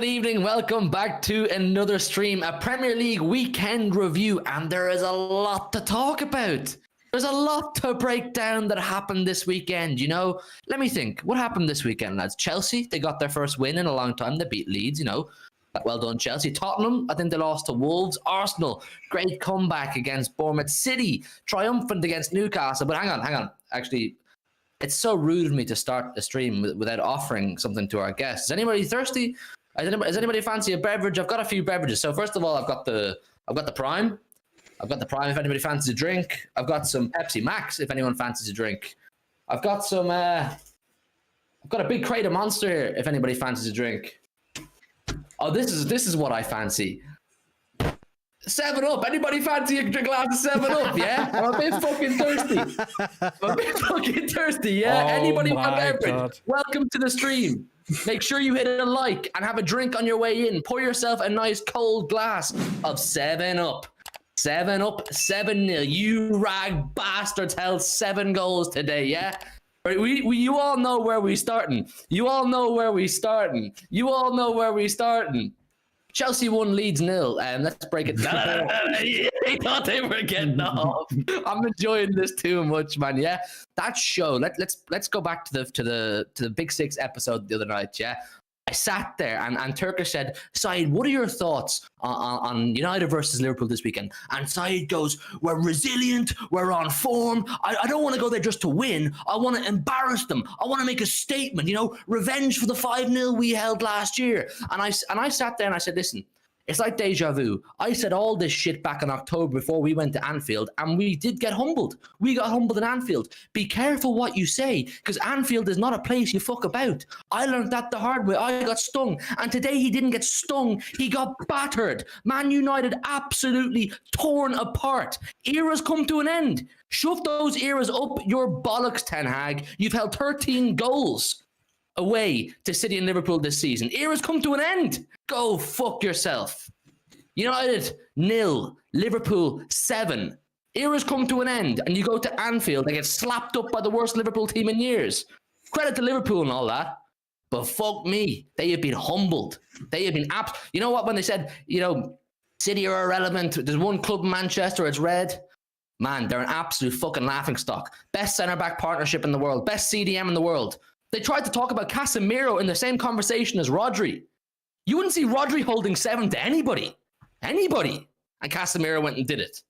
good evening. Welcome back to another stream, a Premier League weekend review, and there is a lot to talk about. There's a lot to break down that happened this weekend, you know. Let me think. What happened this weekend, lads? Chelsea, they got their first win in a long time. They beat Leeds, you know. Well done, Chelsea. Tottenham, I think they lost to Wolves. Arsenal, great comeback against Bournemouth. City, triumphant against Newcastle. But hang on. Actually, it's so rude of me to start a stream without offering something to our guests. Is anybody thirsty? Does anybody fancy a beverage? I've got a few beverages. So first of all, I've got the Prime. I've got the Prime if anybody fancies a drink. I've got some Pepsi Max if anyone fancies a drink. I've got some. I've got a big crate of Monster if anybody fancies a drink. Oh, this is what I fancy. 7-Up. Anybody fancy a glass of 7-Up? Yeah, I'm a bit fucking thirsty. Yeah. Anybody want a beverage? God. Welcome to the stream. Make sure you hit a like and have a drink on your way in. Pour yourself a nice cold glass of 7-Up. 7-Up, 7-0. You rag bastards held 7 goals today, yeah? You all know where we're starting. Chelsea won, Leeds 0. Let's break it down. They thought they were getting off. I'm enjoying this too much, man. Yeah, that show. Let's go back to the Big Six episode the other night. Yeah, I sat there and Turkish said, "Saeed, what are your thoughts on United versus Liverpool this weekend?" And Saeed goes, "We're resilient. We're on form. I don't want to go there just to win. I want to embarrass them. I want to make a statement. You know, revenge for the 5-0 we held last year." And I sat there and I said, "Listen, it's like deja vu. I said all this shit back in October before we went to Anfield, and we did get humbled. We got humbled in Anfield. Be careful what you say, because Anfield is not a place you fuck about. I learned that the hard way. I got stung, and today he didn't get stung. He got battered. Man United absolutely torn apart. Eras come to an end. Shove those eras up your bollocks, Ten Hag. You've held 13 goals away to City and Liverpool this season. Eras come to an end. Go fuck yourself. United 0, Liverpool 7. Eras come to an end, and you go to Anfield and get slapped up by the worst Liverpool team in years. Credit to Liverpool and all that, but fuck me, they have been humbled. They have been You know what? When they said, City are irrelevant. There's one club in Manchester. It's red. Man, they're an absolute fucking laughingstock. Best centre back partnership in the world. Best CDM in the world. They tried to talk about Casemiro in the same conversation as Rodri. You wouldn't see Rodri holding 7 to anybody. Anybody. And Casemiro went and did it.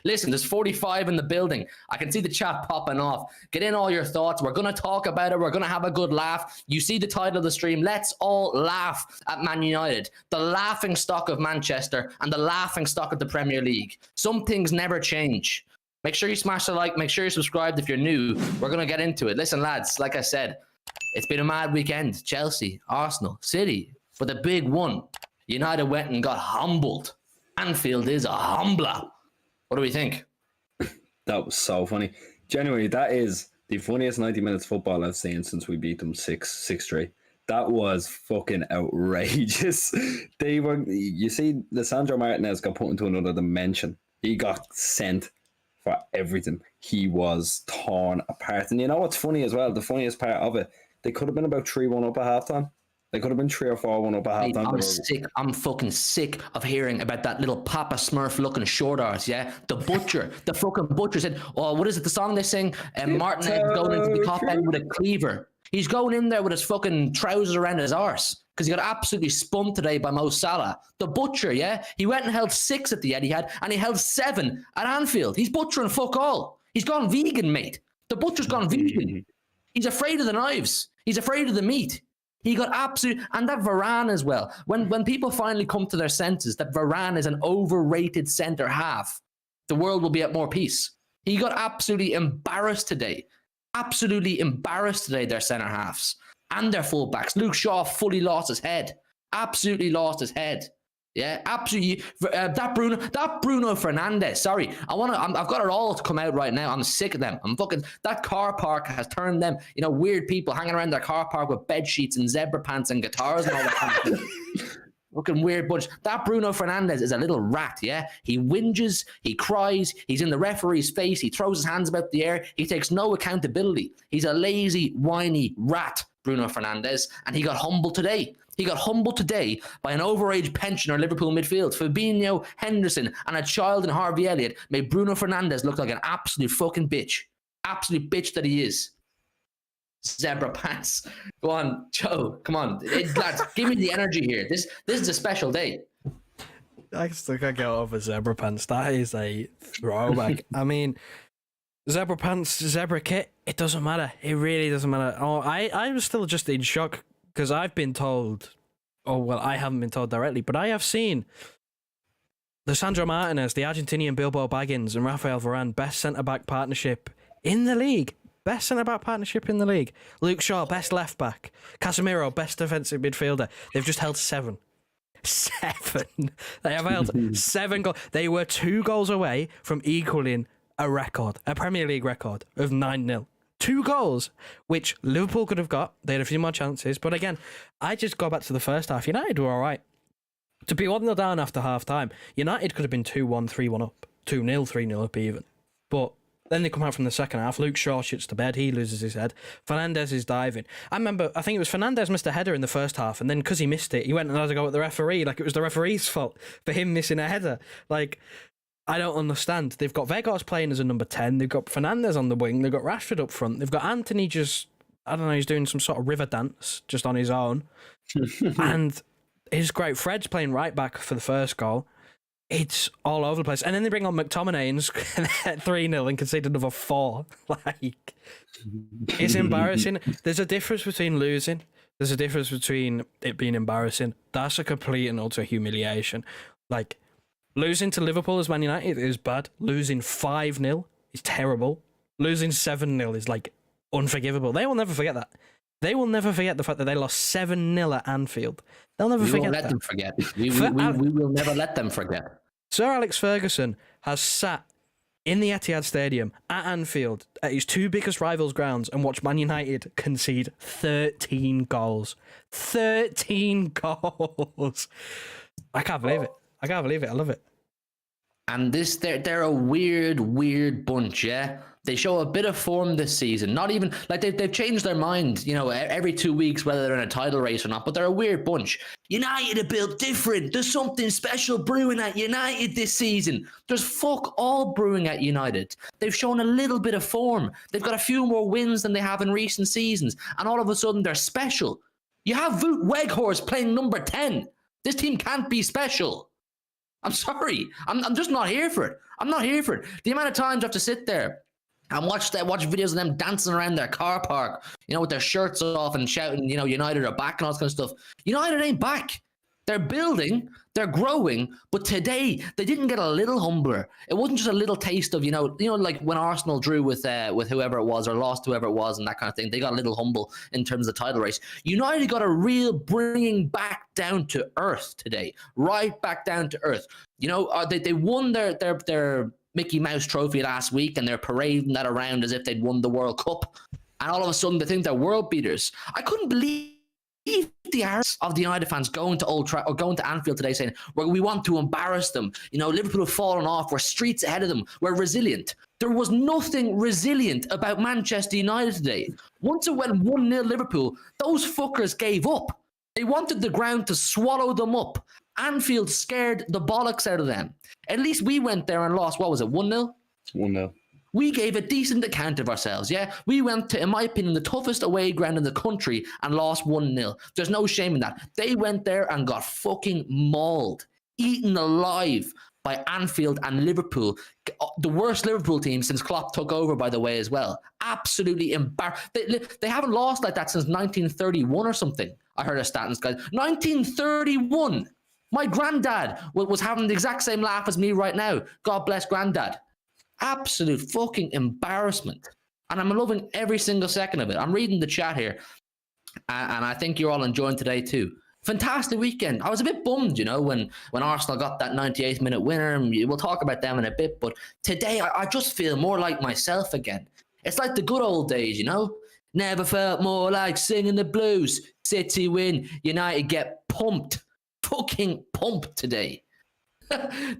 Listen, there's 45 in the building. I can see the chat popping off. Get in all your thoughts. We're going to talk about it. We're going to have a good laugh. You see the title of the stream. Let's all laugh at Man United. The laughing stock of Manchester and the laughing stock of the Premier League. Some things never change. Make sure you smash the like. Make sure you're subscribed if you're new. We're going to get into it. Listen, lads, like I said, it's been a mad weekend. Chelsea, Arsenal, City. But the big one, United went and got humbled. Anfield is a humbler. What do we think? That was so funny. Genuinely, that is the funniest 90 minutes football I've seen since we beat them 6-3. That was fucking outrageous. You see, Lisandro Martinez got put into another dimension. He got sent for everything. He was torn apart. And you know what's funny as well? The funniest part of it, they could have been about 3-1 up at halftime. They could have been 3 or 4-1 up at halftime. I'm fucking sick of hearing about that little Papa Smurf looking short arse, yeah? The butcher, the fucking butcher said, oh, what is it, the song they sing? Martinez going into the top end with a cleaver. He's going in there with his fucking trousers around his arse because he got absolutely spun today by Mo Salah. The butcher, yeah? He went and held 6 at the Etihad and he held 7 at Anfield. He's butchering fuck all. He's gone vegan, mate. The butcher's gone vegan. He's afraid of the knives. He's afraid of the meat. He got absolute, and that Varane as well. When people finally come to their senses that Varane is an overrated centre half, the world will be at more peace. He got absolutely embarrassed today. Absolutely embarrassed today, their centre halves and their fullbacks. Luke Shaw fully lost his head. Absolutely lost his head. Yeah, absolutely. That Bruno Fernandes. Sorry, I've got it all to come out right now. I'm sick of them. That car park has turned them. Weird people hanging around their car park with bed sheets and zebra pants and guitars and all that kind of thing. Looking weird bunch. That Bruno Fernandes is a little rat. Yeah, he whinges, he cries, he's in the referee's face, he throws his hands about the air, he takes no accountability. He's a lazy, whiny rat, Bruno Fernandes, and he got humbled today. He got humbled today by an overage pensioner Liverpool midfield. Fabinho, Henderson, and a child in Harvey Elliott made Bruno Fernandes look like an absolute fucking bitch. Absolute bitch that he is. Zebra pants. Go on, Joe. Come on, lads. Give me the energy here. This is a special day. I still can't get over zebra pants. That is a throwback. I mean, zebra pants, zebra kit. It doesn't matter. It really doesn't matter. Oh, I was still just in shock because I've been told. Oh well, I haven't been told directly, but I have seen the Sandro Martinez, the Argentinian Bilbao Baggins, and Rafael Varane best centre back partnership in the league. Best centre-back partnership in the league. Luke Shaw, best left-back. Casemiro, best defensive midfielder. They've just held 7. 7. They have held 7 goals. They were 2 goals away from equaling a record, a Premier League record of 9-0. 2 goals, which Liverpool could have got. They had a few more chances. But again, I just go back to the first half. United were all right. To be 1-0 down after half-time, United could have been 2-1, 3-1 up. 2-0, 3-0 up even. But then they come out from the second half. Luke Shaw shits to bed. He loses his head. Fernandes is diving. I think it was Fernandes missed a header in the first half, and then because he missed it, he went and had to go at the referee like it was the referee's fault for him missing a header. Like, I don't understand. They've got Vegas playing as a number 10. They've got Fernandes on the wing. They've got Rashford up front. They've got Anthony just, I don't know, he's doing some sort of river dance just on his own. And it's great. Fred's playing right back for the first goal. It's all over the place. And then they bring on McTominay and 3-0 and concede another 4. Like, it's embarrassing. There's a difference between losing. There's a difference between it being embarrassing. That's a complete and utter humiliation. Like, losing to Liverpool as Man United is bad. Losing 5-0 is terrible. Losing 7-0 is, like, unforgivable. They will never forget that. They will never forget the fact that they lost 7-0 at Anfield. They'll never forget that. We will never let them forget. Sir Alex Ferguson has sat in the Etihad Stadium at Anfield at his 2 biggest rivals' grounds and watched Man United concede 13 goals. 13 goals. I can't believe it. I love it. And they're a weird bunch, yeah? They show a bit of form this season. Not even, like, they've changed their mind, every 2 weeks, whether they're in a title race or not, but they're a weird bunch. United are built different. There's something special brewing at United this season. There's fuck all brewing at United. They've shown a little bit of form. They've got a few more wins than they have in recent seasons, and all of a sudden they're special. You have Wout Weghorst playing number 10. This team can't be special. I'm sorry. I'm just not here for it. I'm not here for it. The amount of times I have to sit there and watch videos of them dancing around their car park, with their shirts off and shouting, United are back and all this kind of stuff. United ain't back. They're building, they're growing, but today they didn't get a little humbler. It wasn't just a little taste of, like when Arsenal drew with whoever it was or lost to whoever it was and that kind of thing. They got a little humble in terms of the title race. United got a real bringing back down to earth today, right back down to earth. They won their Mickey Mouse trophy last week and they're parading that around as if they'd won the World Cup. And all of a sudden they think they're world beaters. I couldn't believe the arrogance of the United fans going to Anfield today saying, we want to embarrass them. Liverpool have fallen off. We're streets ahead of them. We're resilient. There was nothing resilient about Manchester United today. Once it went 1-0 Liverpool, those fuckers gave up. They wanted the ground to swallow them up. Anfield scared the bollocks out of them. At least we went there and lost, what was it, 1-0? 1-0. We gave a decent account of ourselves, yeah? We went to, in my opinion, the toughest away ground in the country and lost 1-0. There's no shame in that. They went there and got fucking mauled, eaten alive by Anfield and Liverpool. The worst Liverpool team since Klopp took over, by the way, as well. Absolutely embarrassed. They haven't lost like that since 1931 or something. I heard a stats, guys. 1931! My granddad was having the exact same laugh as me right now. God bless granddad. Absolute fucking embarrassment. And I'm loving every single second of it. I'm reading the chat here. And I think you're all enjoying today too. Fantastic weekend. I was a bit bummed, when Arsenal got that 98th minute winner. And we'll talk about them in a bit. But today, I just feel more like myself again. It's like the good old days, Never felt more like singing the blues. City win. United get pumped. Fucking pumped today.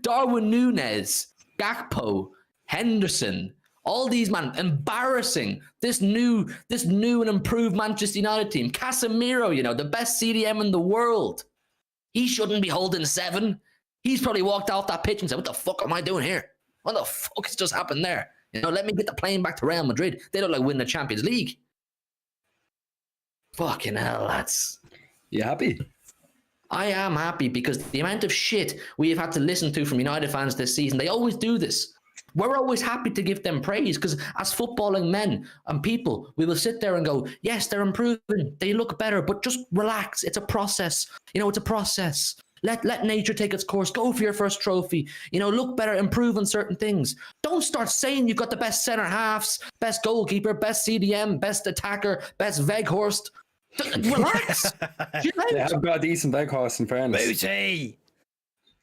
Darwin Núñez, Gakpo, Henderson, All these man embarrassing. This new and improved Manchester United team. Casemiro, you know, the best CDM in the world. He shouldn't be holding 7. He's probably walked off that pitch and said, "What the fuck am I doing here? What the fuck has just happened there? You know, let me get the plane back to Real Madrid. They don't like win the Champions League." Fucking hell, lads. You happy? I am happy because the amount of shit we have had to listen to from United fans this season, they always do this. We're always happy to give them praise because as footballing men and people, we will sit there and go, yes, they're improving. They look better, but just relax. It's a process. You know, it's a process. Let nature take its course. Go for your first trophy. You know, look better, improve on certain things. Don't start saying you've got the best centre halves, best goalkeeper, best CDM, best attacker, best Veghorst. Relax. They have got a decent Veghorst in fairness. Booty.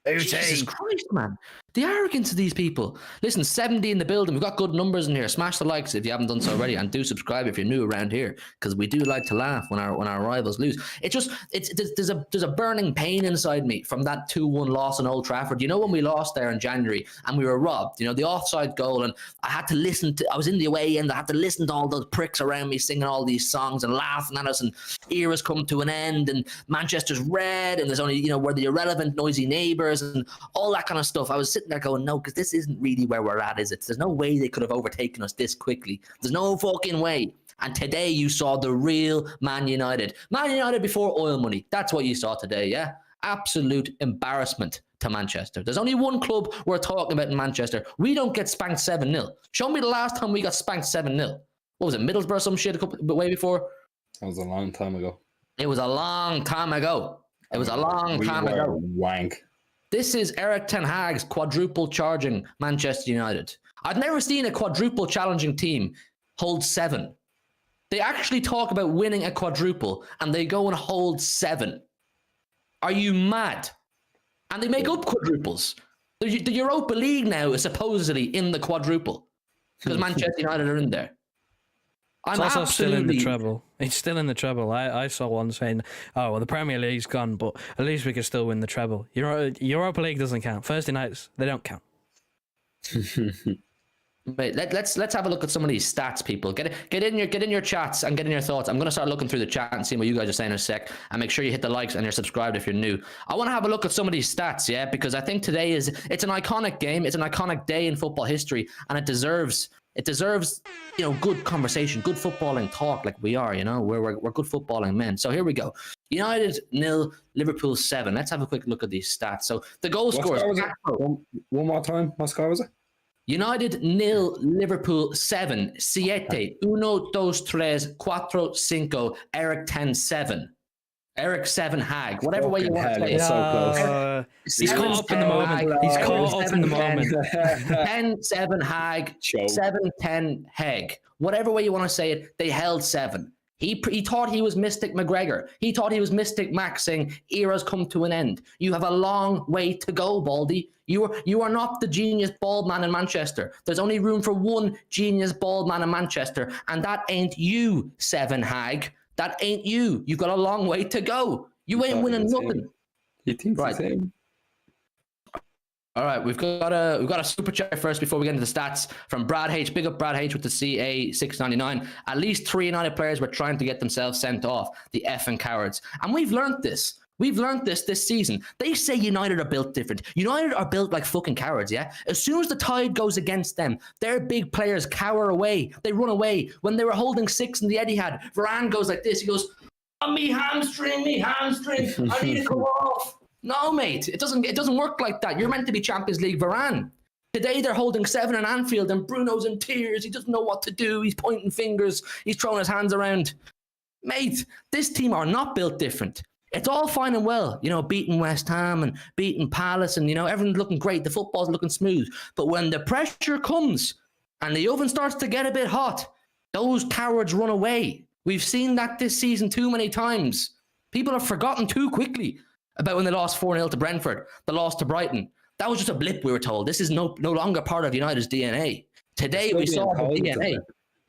Jesus Christ, man. The arrogance of these people. Listen, 70 in the building. We've got good numbers in here. Smash the likes if you haven't done so already, and do subscribe if you're new around here, because we do like to laugh when our rivals lose. There's a burning pain inside me from that 2-1 loss in Old Trafford. You know, when we lost there in January and we were robbed, you know, the offside goal, and I was in the away end. I had to listen to all those pricks around me singing all these songs and laughing at us, and eras come to an end, and Manchester's red, and there's only, you know, we're the irrelevant, noisy neighbours and all that kind of stuff. I was sitting there going, no, because this isn't really where we're at, is it? There's no way they could have overtaken us this quickly. There's no fucking way. And today you saw the real Man United. Man United before oil money. That's what you saw today, yeah? Absolute embarrassment to Manchester. There's only one club we're talking about in Manchester. We don't get spanked 7-0. Show me the last time we got spanked 7-0. What was it, Middlesbrough or some shit way before? That was a long time ago. It was a long time ago. It was a long time ago. Wank. This is Eric Ten Hag's quadruple charging Manchester United. I've never seen a quadruple challenging team hold 7. They actually talk about winning a quadruple and they go and hold 7. Are you mad? And they make up quadruples. The Europa League now is supposedly in the quadruple because Manchester United are in there. It's also still in the treble. It's still in the treble. I saw one saying, "Oh, well, the Premier League's gone, but at least we can still win the treble." Europa League doesn't count. Thursday nights, they don't count. Wait, let's have a look at some of these stats, people. Get in your chats and get in your thoughts. I'm going to start looking through the chat and seeing what you guys are saying in a sec. And make sure you hit the likes and you're subscribed if you're new. I want to have a look at some of these stats, yeah, because I think today it's an iconic game. It's an iconic day in football history, and it deserves, you know, good conversation, good footballing talk like we are, you know, we're good footballing men. So here we go. United 0, Liverpool 7. Let's have a quick look at these stats. So the goal scores. One more time. What score was it? United 0, Liverpool 7. Siete, 1, 2, 3, 4, 5. Eric 10, 7. Eric 7 Hag. Whatever way you want to say it. So close. He's caught up in the moment. He's caught up in the moment. 10, 7 Hag. 7, 10 Hag. Whatever way you want to say it, they held 7. He thought he was Mystic McGregor. He thought he was Mystic Max, saying eras come to an end. You have a long way to go, Baldy. You are not the genius bald man in Manchester. There's only room for one genius bald man in Manchester, and that ain't you, 7 Hag. That ain't you. You've got a long way to go. You ain't winning nothing. You think right? The same? All right, we've got a super chat first before we get into the stats from Brad H. Big up Brad H with the CA699. At least 3 United players were trying to get themselves sent off. The effing cowards. And we've learned this. We've learned this season. They say United are built different. United are built like fucking cowards, yeah? As soon as the tide goes against them, their big players cower away. They run away. When they were holding 6 in the Etihad, Varane goes like this. He goes, oh, me hamstring. I need to come off. No, mate. It doesn't work like that. You're meant to be Champions League Varane. Today they're holding 7 in Anfield and Bruno's in tears. He doesn't know what to do. He's pointing fingers. He's throwing his hands around. Mate, this team are not built different. It's all fine and well, you know, beating West Ham and beating Palace and, you know, everything's looking great. The football's looking smooth. But when the pressure comes and the oven starts to get a bit hot, those cowards run away. We've seen that this season too many times. People have forgotten too quickly about when they lost 4-0 to Brentford, the loss to Brighton. That was just a blip, we were told. This is no longer part of United's DNA. Today we saw the DNA.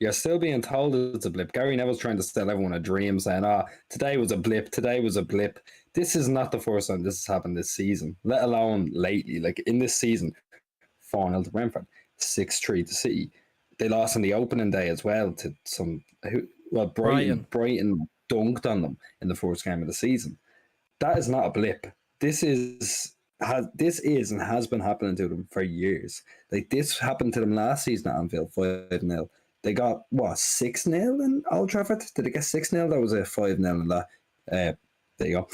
You're still being told it's a blip. Gary Neville's trying to sell everyone a dream, saying, today was a blip. This is not the first time this has happened this season, let alone lately. Like in this season, 4-0 to Brentford, 6-3 to City. they lost on the opening day as well to Brighton dunked on them in the first game of the season. That is not a blip. This is and has been happening to them for years. Like, this happened to them last season at Anfield, 5-0. They got, 6-0 in Old Trafford? Did they get 6-0? That was a 5-0 in that. There you go.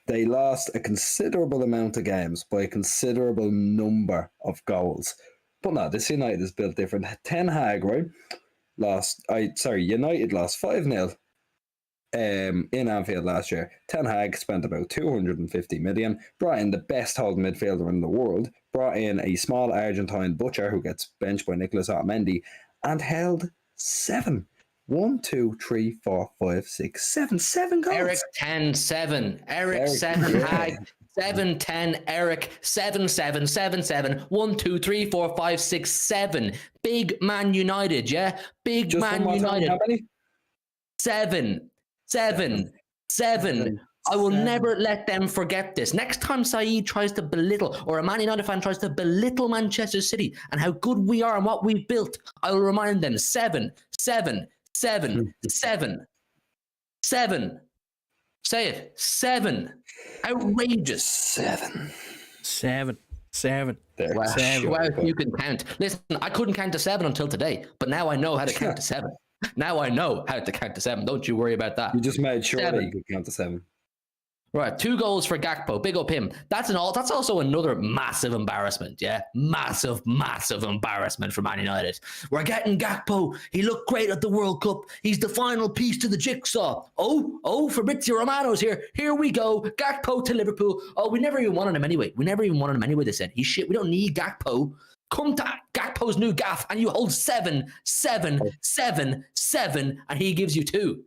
They lost a considerable amount of games by a considerable number of goals. But no, this United is built different. Ten Hag, right? United lost 5-0 in Anfield last year. Ten Hag spent about 250 million, brought in the best holding midfielder in the world, brought in a small Argentine butcher who gets benched by Nicolas Otamendi, and held 7 goals. Eric 10-7. Eric 7 Hag 7-10. Eric 7-7. 1, 2, 3, 4, 5, 6, 7. Big Man United, yeah? Big Just Man United. How many? 7. I will never let them forget this. Next time Saeed tries to belittle, or a Man United fan tries to belittle Manchester City and how good we are and what we've built, I will remind them 7. Say it. 7. Outrageous. 7. Well, you can count. Listen, I couldn't count to 7 until today, but now I know how to count to 7. Now I know how to count to 7. Don't you worry about that. You just made sure that you could count to 7. Right, 2 goals for Gakpo. Big up him. That's also another massive embarrassment, yeah? Massive embarrassment for Man United. We're getting Gakpo. He looked great at the World Cup. He's the final piece to the jigsaw. Fabrizio Romano's here. Here we go. Gakpo to Liverpool. Oh, we never even wanted him anyway. They said. He's shit. We don't need Gakpo. Come to Gakpo's new gaff and you hold 7, and he gives you 2.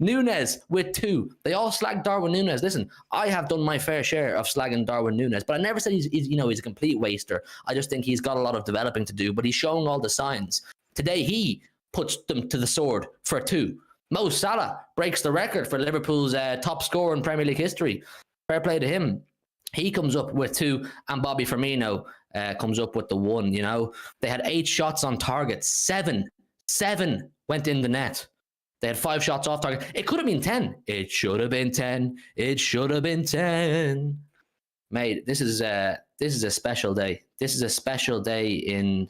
Nunes with 2. They all slag Darwin Nunes. Listen, I have done my fair share of slagging Darwin Nunes, but I never said he's a complete waster. I just think he's got a lot of developing to do, but he's showing all the signs. Today he puts them to the sword for 2. Mo Salah breaks the record for Liverpool's top scorer in Premier League history. Fair play to him. He comes up with 2, and Bobby Firmino comes up with the 1. You know, they had 8 shots on target. 7 went in the net. They had 5 shots off target. It could have been 10. It should have been 10. Mate, this is a special day. This is a special day in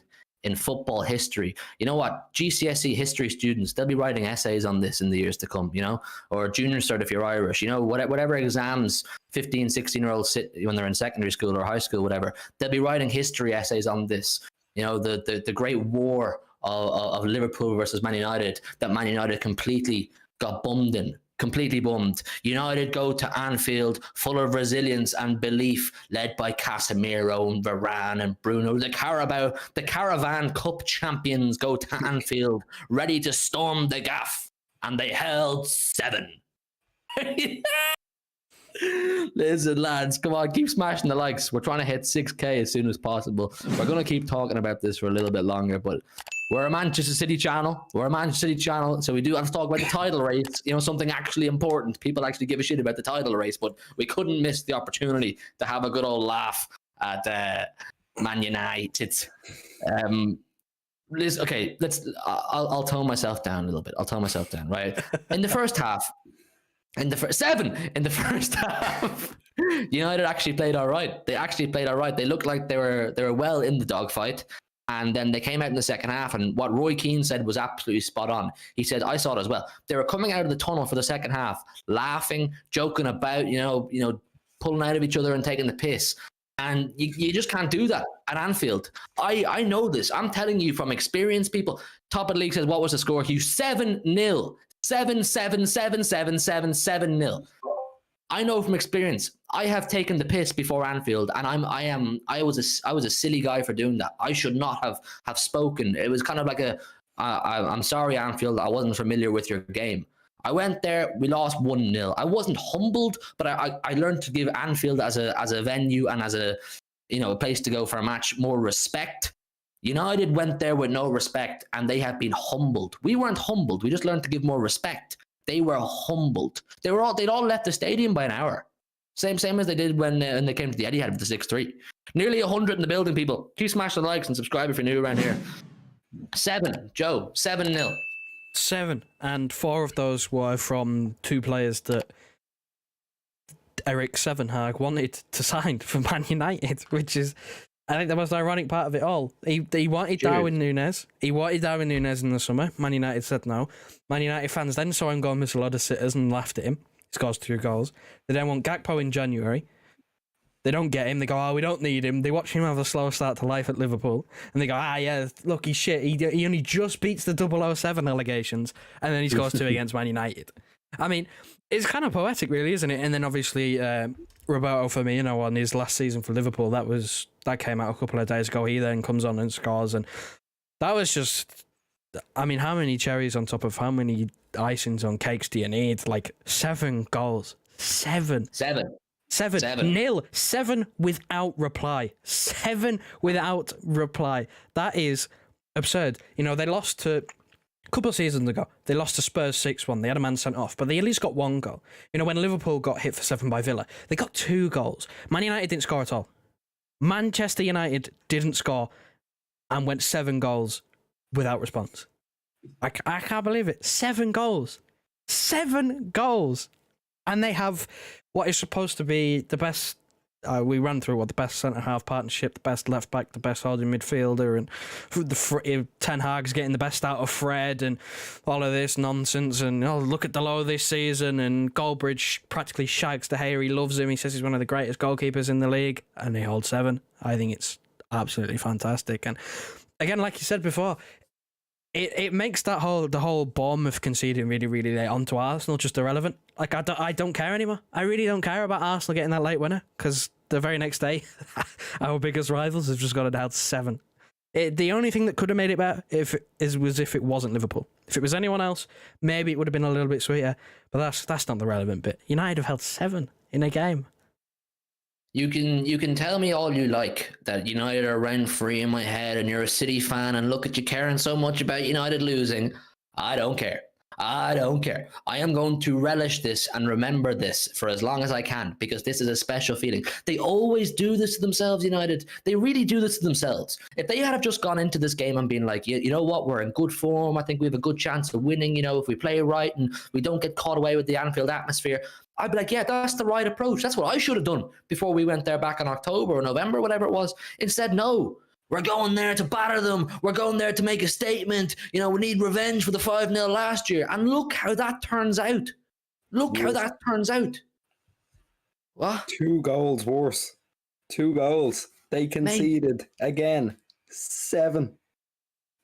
football history. You know what? GCSE history students, they'll be writing essays on this in the years to come, you know, or junior cert if you're Irish, you know, whatever exams 15, 16-year-olds sit when they're in secondary school or high school, whatever, they'll be writing history essays on this. You know, the great war of Liverpool versus Man United that Man United completely got bummed in. Completely bummed. United go to Anfield full of resilience and belief, led by Casemiro and Varane and Bruno. The Caravan Cup champions go to Anfield ready to storm the gaff, and they held 7. Listen, lads, come on, keep smashing the likes. We're trying to hit 6K as soon as possible. We're going to keep talking about this for a little bit longer, but we're a Manchester City channel. So we do have to talk about the title race, you know, something actually important. People actually give a shit about the title race, but we couldn't miss the opportunity to have a good old laugh at Man United. I'll tone myself down a little bit. Right? In the first half, in the first half, United actually played all right. They looked like they were well in the dogfight. And then they came out in the second half, and what Roy Keane said was absolutely spot on. He said, I saw it as well. They were coming out of the tunnel for the second half, laughing, joking about, you know, pulling out of each other and taking the piss. And you just can't do that at Anfield. I know this. I'm telling you from experience, people. Top of the league says, what was the score? Hugh, 7-0. 7-0. I know from experience. I have taken the piss before Anfield, and I was a silly guy for doing that. I should not have spoken. It was kind of like I'm sorry, Anfield. I wasn't familiar with your game. I went there. We lost 1-0. I wasn't humbled, but I learned to give Anfield as a venue and as a place to go for a match more respect. United went there with no respect, and they have been humbled. We weren't humbled. We just learned to give more respect. They were humbled. They'd all left the stadium by an hour. Same as they did when they came to the Etihad with the 6-3. Nearly 100 in the building, people. Keep smashing the likes and subscribe if you're new around here. Joe, 7-0. 7, and 4 of those were from 2 players that Eric Sevenhag wanted to sign for Man United, which is, I think, the most ironic part of it all. He wanted Darwin Núñez. He wanted Darwin Núñez in the summer. Man United said no. Man United fans then saw him go and miss a lot of sitters and laughed at him. He scores 2 goals. They then want Gakpo in January. They don't get him. They go, oh, we don't need him. They watch him have a slow start to life at Liverpool. And they go, yeah, look, he's shit. He only just beats the 007 allegations. And then he scores 2 against Man United. I mean, it's kind of poetic, really, isn't it? And then obviously Roberto Firmino on his last season for Liverpool, that came out a couple of days ago. He then comes on and scores. And that was just, I mean, how many cherries on top of how many icings on cakes do you need? Like 7 goals. 7. 7 without reply. 7 without reply. That is absurd. You know, they lost to, a couple of seasons ago, they lost to Spurs 6-1. They had a man sent off, but they at least got 1 goal. You know, when Liverpool got hit for 7 by Villa, they got 2 goals. Man United didn't score at all. Manchester United didn't score and went 7 goals without response. I can't believe it. 7 goals. 7 goals. And they have what is supposed to be the best, we ran through the best centre-half partnership, the best left-back, the best holding midfielder, and Ten Hag's getting the best out of Fred, and all of this nonsense, and look at Dalot this season, and Goldbridge practically shags De Gea. He loves him. He says he's one of the greatest goalkeepers in the league, and they hold 7. I think it's absolutely fantastic. And again, like you said before, it makes the whole Bournemouth conceding really, really late onto Arsenal just irrelevant. Like, I don't care anymore. I really don't care about Arsenal getting that late winner, because the very next day, our biggest rivals have just got it down to 7. The only thing that could have made it better was if it wasn't Liverpool. If it was anyone else, maybe it would have been a little bit sweeter. But that's not the relevant bit. United have held 7 in a game. You can tell me all you like that United are rent free in my head, and you're a City fan, and look at you caring so much about United losing. I don't care. I am going to relish this and remember this for as long as I can, because this is a special feeling. They always do this to themselves, United. They really do this to themselves. If they had have just gone into this game and been like, you know what, we're in good form. I think we have a good chance of winning. You know, if we play right and we don't get caught away with the Anfield atmosphere, I'd be like, yeah, that's the right approach. That's what I should have done before we went there back in October or November, whatever it was. Instead, no. We're going there to batter them. We're going there to make a statement. You know, we need revenge for the 5-0 last year. And look how that turns out. What? 2 goals worse. 2 goals. They conceded again. 7.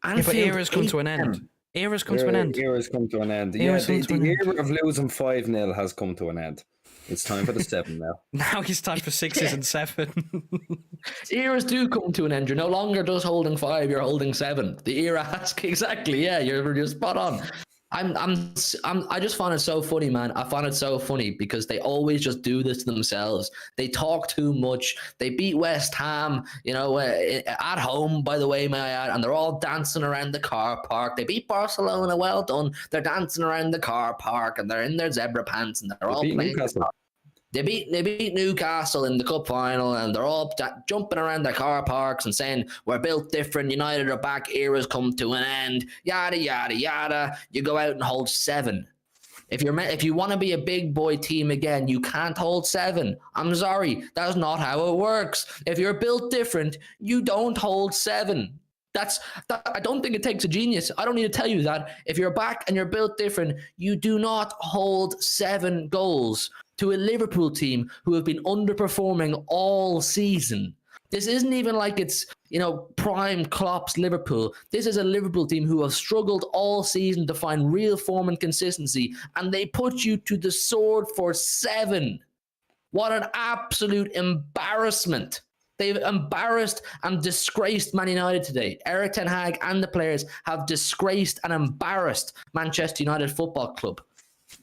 Yeah, but era's come to an end. Era's come to an end. Yeah, the era of losing 5-0 has come to an end. It's time for the 7 now. Now it's time for 6s and 7. Eras do come to an end. You're no longer just holding 5, you're holding 7. The era has, exactly, yeah, you're spot on. I just find it so funny, man. I find it so funny because they always just do this to themselves. They talk too much. They beat West Ham, you know, at home, by the way, may I add, and they're all dancing around the car park. They beat Barcelona, well done. They're dancing around the car park and they're in their zebra pants and they're all playing. Newcastle. They beat Newcastle in the cup final, and they're all jumping around their car parks and saying, we're built different, United are back, eras come to an end, yada, yada, yada. You go out and hold 7. If you want to be a big boy team again, you can't hold 7. I'm sorry, that's not how it works. If you're built different, you don't hold 7. I don't think it takes a genius. I don't need to tell you that. If you're back and you're built different, you do not hold 7 goals to a Liverpool team who have been underperforming all season. This isn't even like it's, you know, prime Klopp's Liverpool. This is a Liverpool team who have struggled all season to find real form and consistency, and they put you to the sword for 7. What an absolute embarrassment. They've embarrassed and disgraced Man United today. Eric Ten Hag and the players have disgraced and embarrassed Manchester United Football Club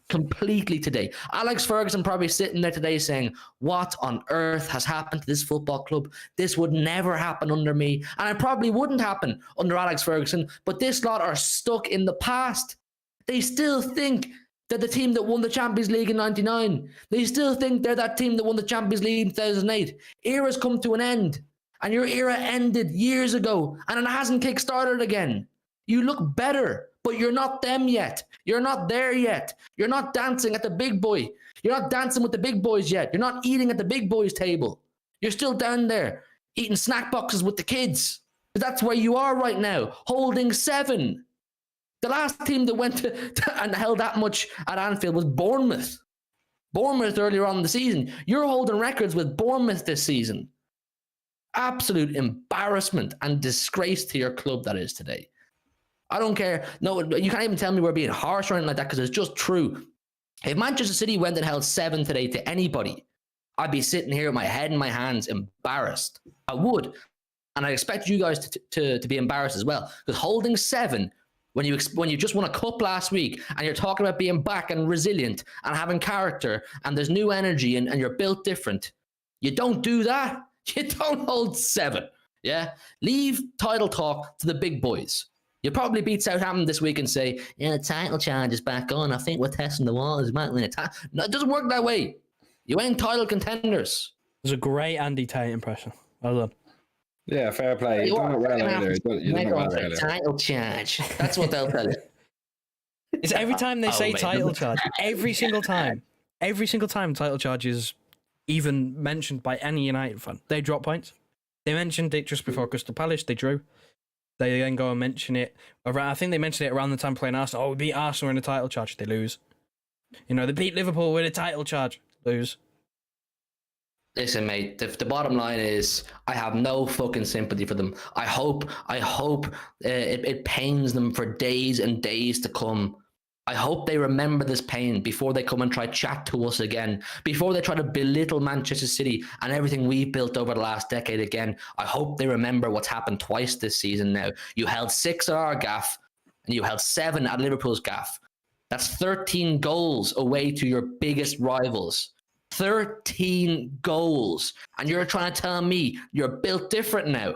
completely today. Alex Ferguson probably sitting there today saying, what on earth has happened to this football club? This would never happen under me. And it probably wouldn't happen under Alex Ferguson, but this lot are stuck in the past. They still think they're the team that won the Champions League in 99. They still think they're that team that won the Champions League in 2008. Era's come to an end. And your era ended years ago. And it hasn't kick-started again. You look better, but you're not them yet. You're not there yet. You're not dancing at the big boy. You're not dancing with the big boys yet. You're not eating at the big boys' table. You're still down there eating snack boxes with the kids. That's where you are right now, holding 7. The last team that went to and held that much at Anfield was Bournemouth. Bournemouth earlier on in the season. You're holding records with Bournemouth this season. Absolute embarrassment and disgrace to your club that is today. I don't care. No, you can't even tell me we're being harsh or anything like that because it's just true. If Manchester City went and held 7 today to anybody, I'd be sitting here with my head in my hands, embarrassed. I would. And I expect you guys to be embarrassed as well. Because holding 7 when you just won a cup last week and you're talking about being back and resilient and having character and there's new energy and you're built different, you don't do that. You don't hold 7. Yeah? Leave title talk to the big boys. You'll probably beat Southampton this week and say, yeah, the title charge is back on. I think we're testing the waters. Might win a title. No, it doesn't work that way. You ain't title contenders. It was a great Andy Tate impression. Well done. Yeah, fair play. You done it well earlier. You done it well earlier. Title charge. That's what they'll tell you. It's every time they say title charge. Every single time title charge is even mentioned by any United fan, they drop points. They mentioned it just before Crystal Palace. They drew. They then go and mention it. I think they mentioned it around the time playing Arsenal. Oh, we beat Arsenal in a title charge. They lose. You know, they beat Liverpool with a title charge. Lose. Listen, mate, the bottom line is I have no fucking sympathy for them. I hope it pains them for days and days to come. I hope they remember this pain before they come and try chat to us again, before they try to belittle Manchester City and everything we've built over the last decade again. I hope they remember what's happened twice this season now. You held 6 at our gaff and you held 7 at Liverpool's gaff. That's 13 goals away to your biggest rivals. 13 goals. And you're trying to tell me you're built different now.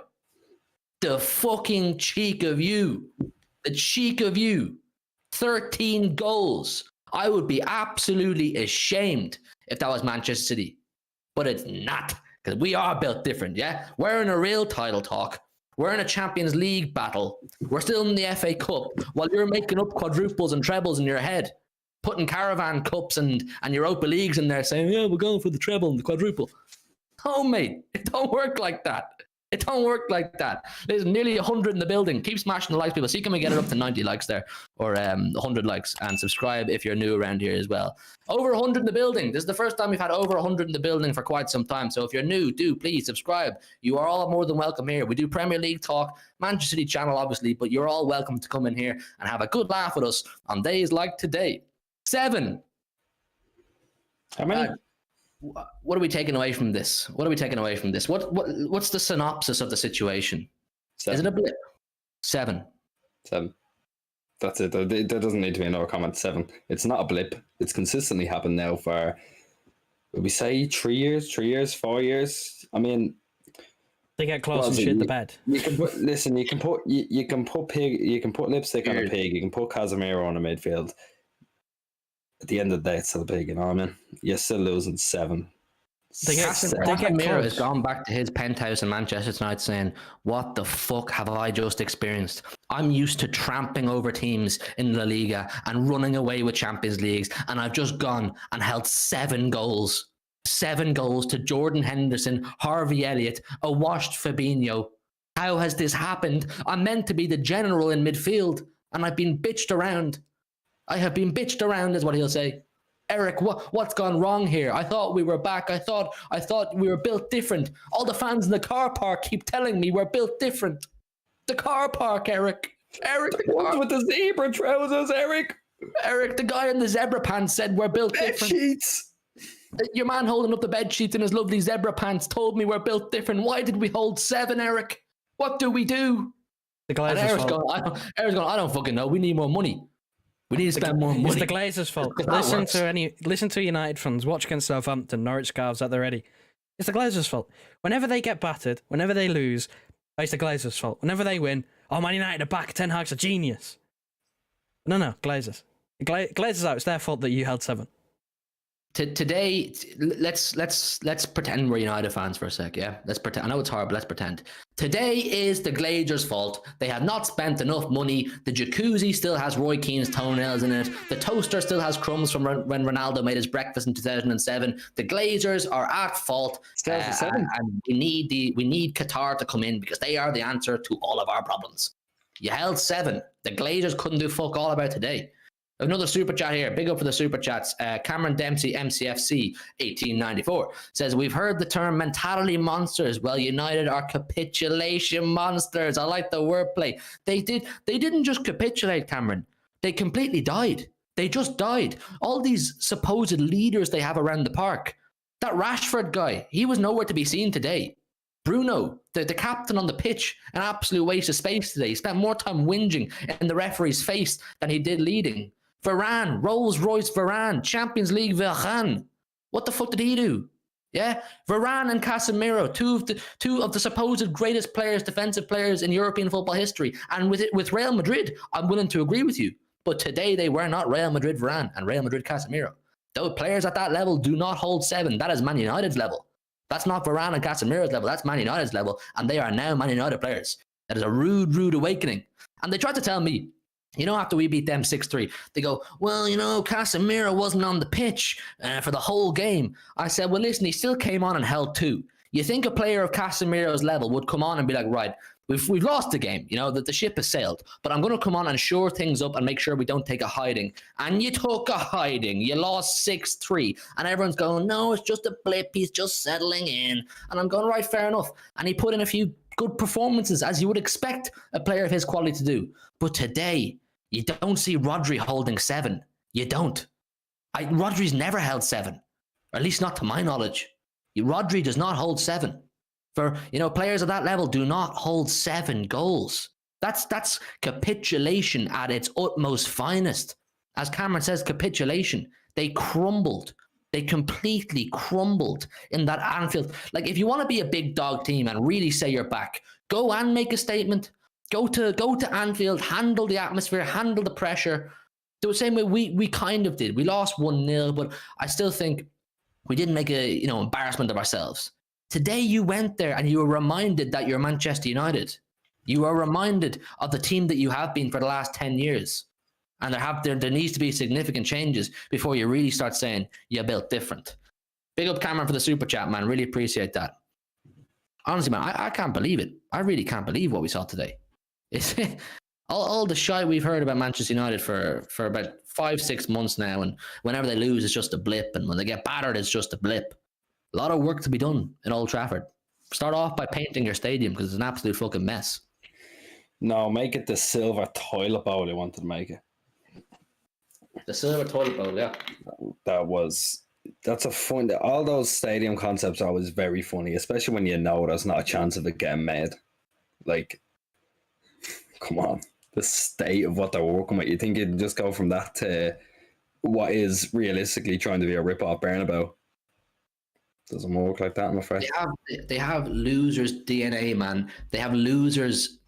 The fucking cheek of you. The cheek of you. 13 goals. I would be absolutely ashamed if that was Manchester City. But it's not. Because we are built different, yeah? We're in a real title talk. We're in a Champions League battle. We're still in the FA Cup while you're making up quadruples and trebles in your head. Putting caravan cups and Europa Leagues in there saying, yeah, we're going for the treble and the quadruple. Oh, mate, it don't work like that. It don't work like that. There's nearly 100 in the building. Keep smashing the likes, people. See, can we get it up to 90 likes there? Or 100 likes. And subscribe if you're new around here as well. Over 100 in the building. This is the first time we've had over 100 in the building for quite some time. So if you're new, do please subscribe. You are all more than welcome here. We do Premier League talk, Manchester City channel, obviously, but you're all welcome to come in here and have a good laugh with us on days like today. 7. How many? What are we taking away from this? What's the synopsis of the situation? 7. Is it a blip? 7. 7. That's it. There doesn't need to be another comment. 7. It's not a blip. It's consistently happened now for, would we say 3 years, 4 years? I mean, they get close and shit the bed. You can put lipstick on a pig. You can put Casemiro on a midfield. At the end of the day, it's still big, you know what I mean? You're still losing 7. Casemiro has gone back to his penthouse in Manchester tonight saying, what the fuck have I just experienced? I'm used to tramping over teams in La Liga and running away with Champions Leagues, and I've just gone and held 7 goals. 7 goals to Jordan Henderson, Harvey Elliott, a washed Fabinho. How has this happened? I'm meant to be the general in midfield, and I've been bitched around. I have been bitched around, is what he'll say. Eric, what's gone wrong here? I thought we were back. I thought we were built different. All the fans in the car park keep telling me we're built different. The car park, Eric. The ones with the zebra trousers, Eric. Eric, the guy in the zebra pants said we're built different. Sheets. Your man holding up the bed sheets in his lovely zebra pants told me we're built different. Why did we hold 7, Eric? What do we do? The Glazers' Eric's fault. Eric's going, I don't fucking know. We need more money. We need to spend more money. It's the Glazers' fault. Listen to United fans. Watch against Southampton. Norwich scarves at the ready. It's the Glazers' fault. Whenever they get battered, whenever they lose, it's the Glazers' fault. Whenever they win, Man United are back. Ten Hag's a genius. No, Glazers. Glazers out. It's their fault that you held 7. today, let's pretend we're United fans for a sec. Yeah, let's pretend. I know it's hard, but let's pretend. Today is the Glazers' fault. They have not spent enough money. The jacuzzi still has Roy Keane's toenails in it. The toaster still has crumbs from when Ronaldo made his breakfast in 2007. The Glazers are at fault, and we need Qatar to come in because they are the answer to all of our problems. You held 7. The Glazers couldn't do fuck all about today. Another super chat here. Big up for the super chats. Cameron Dempsey, MCFC, 1894, says, we've heard the term mentality monsters. Well, United are capitulation monsters. I like the wordplay. They didn't just capitulate, Cameron. They completely died. They just died. All these supposed leaders they have around the park. That Rashford guy, he was nowhere to be seen today. Bruno, the captain on the pitch, an absolute waste of space today. He spent more time whinging in the referee's face than he did leading. Varane, Rolls-Royce Varane, Champions League Varane. What the fuck did he do? Yeah, Varane and Casemiro, two of the supposed greatest players, defensive players in European football history. And with Real Madrid, I'm willing to agree with you. But today they were not Real Madrid Varane and Real Madrid Casemiro. Those players at that level do not hold 7. That is Man United's level. That's not Varane and Casemiro's level. That's Man United's level. And they are now Man United players. That is a rude, rude awakening. And they tried to tell me, after we beat them 6-3, they go, well, Casemiro wasn't on the pitch for the whole game. I said, well, listen, he still came on and held 2. You think a player of Casemiro's level would come on and be like, right, we've lost the game, that the ship has sailed, but I'm going to come on and shore things up and make sure we don't take a hiding. And you took a hiding. You lost 6-3. And everyone's going, no, it's just a blip. He's just settling in. And I'm going, right, fair enough. And he put in a few good performances, as you would expect a player of his quality to do. But today, you don't see Rodri holding 7. You don't. Rodri's never held 7, or at least not to my knowledge. Rodri does not hold 7. For players at that level do not hold 7 goals. That's capitulation at its utmost finest. As Cameron says, capitulation. They crumbled. They completely crumbled in that Anfield. Like, if you want to be a big dog team and really say you're back, go and make a statement. Go to Anfield, handle the atmosphere, handle the pressure. The same way we kind of did. We lost 1-0, but I still think we didn't make a embarrassment of ourselves. Today you went there and you were reminded that you're Manchester United. You are reminded of the team that you have been for the last 10 years. And there needs to be significant changes before you really start saying you built different. Big up Cameron for the super chat, man. Really appreciate that. Honestly, man, I can't believe it. I really can't believe what we saw today. It's all the shite we've heard about Manchester United for about 5-6 months now, and whenever they lose, it's just a blip, and when they get battered, it's just a blip. A lot of work to be done in Old Trafford. Start off by painting your stadium because it's an absolute fucking mess. No, make it the silver toilet bowl. I wanted to make it. The silver toilet bowl, yeah. That's a fun. All those stadium concepts are always very funny, especially when there's not a chance of it getting made. Like, come on, the state of what they're working with. You think you'd just go from that to what is realistically trying to be a rip-off Bernabeu? Doesn't work like that, I'm afraid. They have losers' DNA, man. They have losers,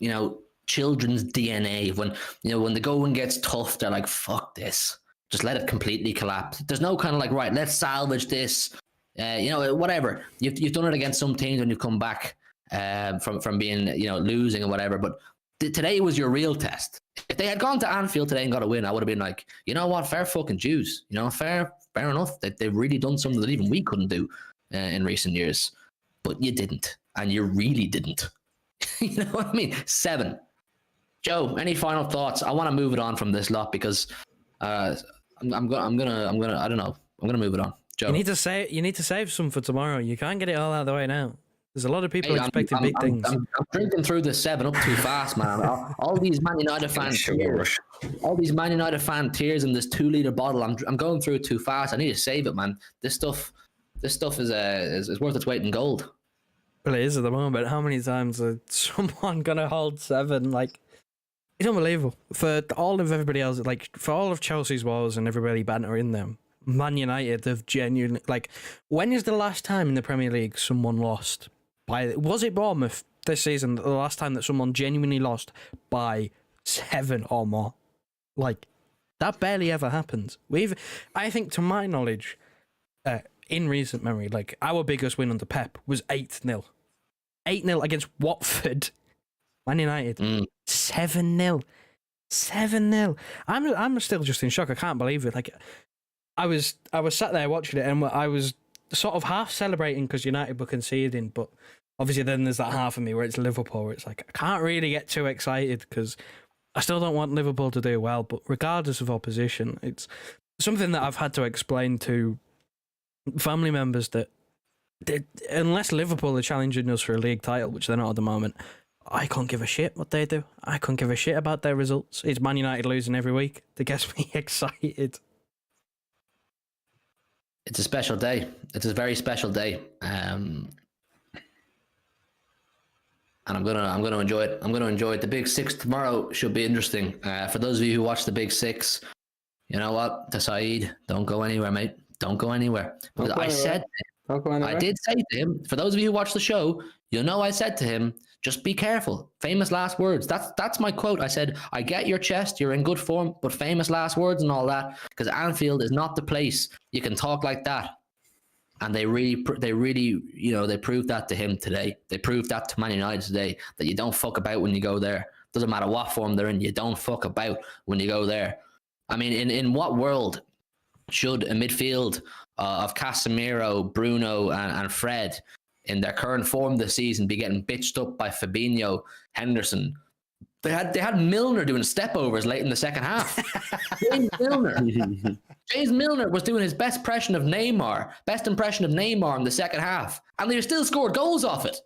children's DNA. When the going gets tough, they're like, fuck this. Just let it completely collapse. There's no kind of like, right, let's salvage this. Whatever. You've done it against some teams when you've come back from being, losing or whatever. But today was your real test. If they had gone to Anfield today and got a win, I would have been like, you know what, fair fucking Jews. Fair enough. They've really done something that even we couldn't do in recent years. But you didn't. And you really didn't. You know what I mean? 7. Joe, any final thoughts? I want to move it on from this lot because I'm gonna I don't know. I'm gonna move it on. Joe. You need to save some for tomorrow. You can't get it all out of the way now. There's a lot of people expecting big things. I'm drinking through the 7 up too fast, man. All these Man United fans tears. All these Man United fan tears in this 2-liter bottle. I'm going through it too fast. I need to save it, man. This stuff is worth its weight in gold. Well, it is at the moment. How many times is someone gonna hold 7? Like, it's unbelievable. For all of everybody else, like for all of Chelsea's woes and everybody bantering them, Man United have genuinely, like, when is the last time in the Premier League someone lost by? Was it Bournemouth this season? The last time that someone genuinely lost by 7 or more? Like, that barely ever happens. I think, to my knowledge, in recent memory, like our biggest win under Pep was 8-0. 8-0 against Watford. Man United. 7-0. 7-0. I'm still just in shock. I can't believe it. Like, I was sat there watching it, and I was sort of half celebrating because United were conceding, but obviously then there's that half of me where it's Liverpool, where it's like, I can't really get too excited because I still don't want Liverpool to do well, but regardless of opposition, it's something that I've had to explain to family members that unless Liverpool are challenging us for a league title, which they're not at the moment, I can't give a shit what they do. I can't give a shit about their results. It's Man United losing every week that gets me excited. It's a special day. It's a very special day. And I'm gonna enjoy it. I'm gonna enjoy it. The Big Six tomorrow should be interesting. For those of you who watch the Big Six, you know what? To Saeed, don't go anywhere, mate. Don't go anywhere. Because I did say to him, for those of you who watch the show, you know I said to him, just be careful. Famous last words. That's my quote. I said, I get your chest, you're in good form, but famous last words and all that, because Anfield is not the place you can talk like that. And they really, they proved that to him today. They proved that to Man United today, that you don't fuck about when you go there. Doesn't matter what form they're in, you don't fuck about when you go there. I mean, in what world should a midfield of Casemiro, Bruno, and Fred in their current form this season be getting bitched up by Fabinho, Henderson? They had Milner doing step overs late in the second half. James Milner was doing his best impression of Neymar in the second half, and they still scored goals off it.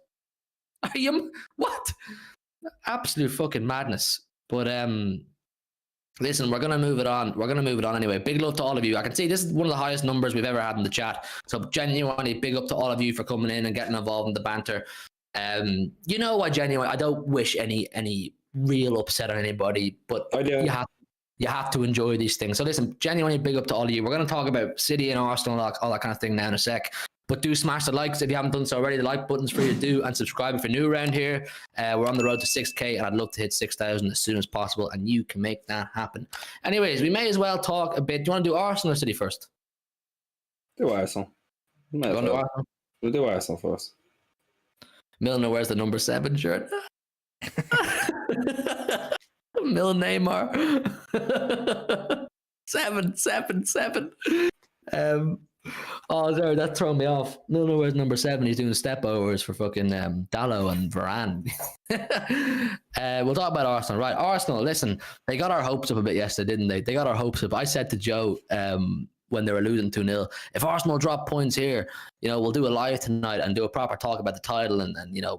What? Absolute fucking madness. But listen, we're gonna move it on. Anyway. Big love to all of you. I can see this is one of the highest numbers we've ever had in the chat. So genuinely big up to all of you for coming in and getting involved in the banter. You know, I don't wish any real upset on anybody, but you have to enjoy these things. So listen, genuinely big up to all of you. We're going to talk about City and Arsenal and all that kind of thing now in a sec. But do smash the likes if you haven't done so already. The like button's for you to do, and subscribe if you're new around here. We're on the road to 6K, and I'd love to hit 6,000 as soon as possible, and you can make that happen. Anyways, we may as well talk a bit. Do you want to do Arsenal or City first? Do Arsenal. We'll do Arsenal first. Milner wears the number 7 shirt. Mil Neymar. 7. Sorry, that threw me off. Milner wears number 7. He's doing step overs for fucking Dallo and Varane. We'll talk about Arsenal. Right, Arsenal, listen, they got our hopes up a bit yesterday, didn't they? They got our hopes up. I said to Joe when they were losing 2-0, if Arsenal drop points here, we'll do a live tonight and do a proper talk about the title and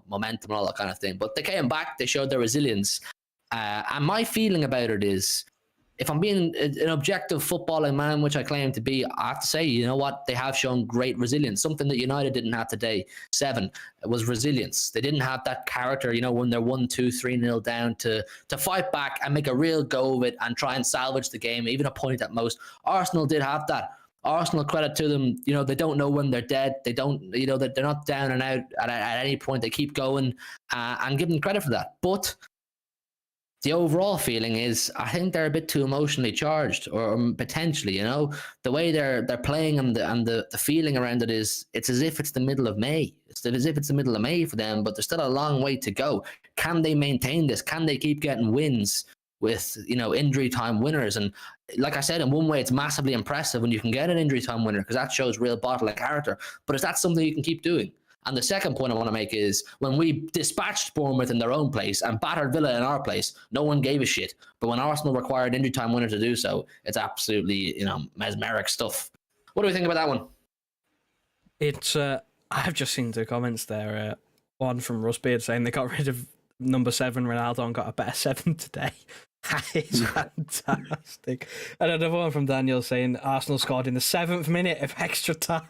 momentum and all that kind of thing. But they came back, they showed their resilience. And my feeling about it is, if I'm being an objective footballing man, which I claim to be, I have to say, you know what? They have shown great resilience. Something that United didn't have today, 7, was resilience. They didn't have that character, when they're 1-2, 3-0 down to fight back and make a real go of it and try and salvage the game, even a point at most. Arsenal did have that. Arsenal, credit to them, they don't know when they're dead. They don't, they're not down and out at any point. They keep going and give them credit for that. But the overall feeling is, I think they're a bit too emotionally charged, or potentially, the way they're playing and the feeling around it is, it's as if it's the middle of May. It's as if it's the middle of May for them, but there's still a long way to go. Can they maintain this? Can they keep getting wins with, injury time winners? And like I said, in one way, it's massively impressive when you can get an injury time winner, because that shows real bottle and character. But is that something you can keep doing? And the second point I want to make is, when we dispatched Bournemouth in their own place and battered Villa in our place, no one gave a shit. But when Arsenal required injury time winner to do so, it's absolutely, mesmeric stuff. What do we think about that one? It's I've just seen 2 comments there. One from Russbeard saying they got rid of number 7 Ronaldo and got a better 7 today. That is fantastic. And another one from Daniel saying Arsenal scored in the 7th minute of extra time.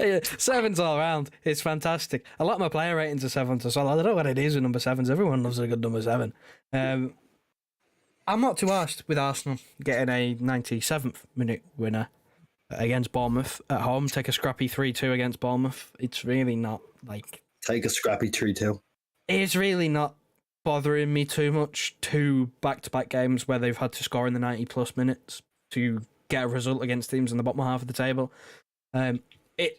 7s all around. It's fantastic. A lot of my player ratings are 7s as well. I don't know what it is with number 7s. Everyone loves a good number 7. I'm not too arsed with Arsenal getting a 97th minute winner against Bournemouth at home. Take a scrappy 3-2 against Bournemouth. It's really not take a scrappy 3-2. It's really not bothering me too much. 2 back-to-back games where they've had to score in the 90 plus minutes to get a result against teams in the bottom half of the table.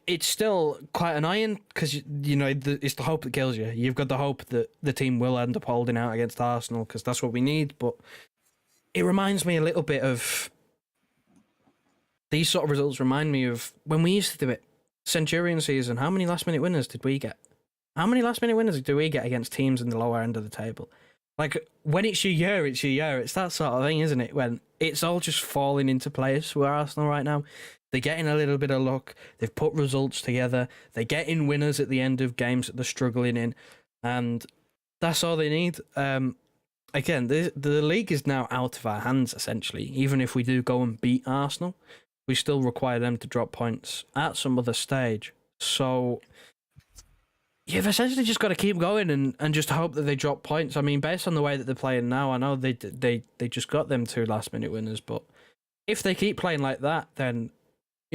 It's still quite annoying because it's the hope that kills you. You've got the hope that the team will end up holding out against Arsenal because that's what we need. But it reminds me a little bit of these sort of results. Remind me of when we used to do it. Centurion season. How many last minute winners did we get? How many last minute winners do we get against teams in the lower end of the table? Like when it's your year, it's your year. It's that sort of thing, isn't it? When it's all just falling into place for Arsenal right now. They're getting a little bit of luck. They've put results together. They're getting winners at the end of games that they're struggling in. And that's all they need. Again, the league is now out of our hands, essentially. Even if we do go and beat Arsenal, we still require them to drop points at some other stage. So you've essentially just got to keep going and just hope that they drop points. I mean, based on the way that they're playing now, I know they just got them 2 last-minute winners, but if they keep playing like that, then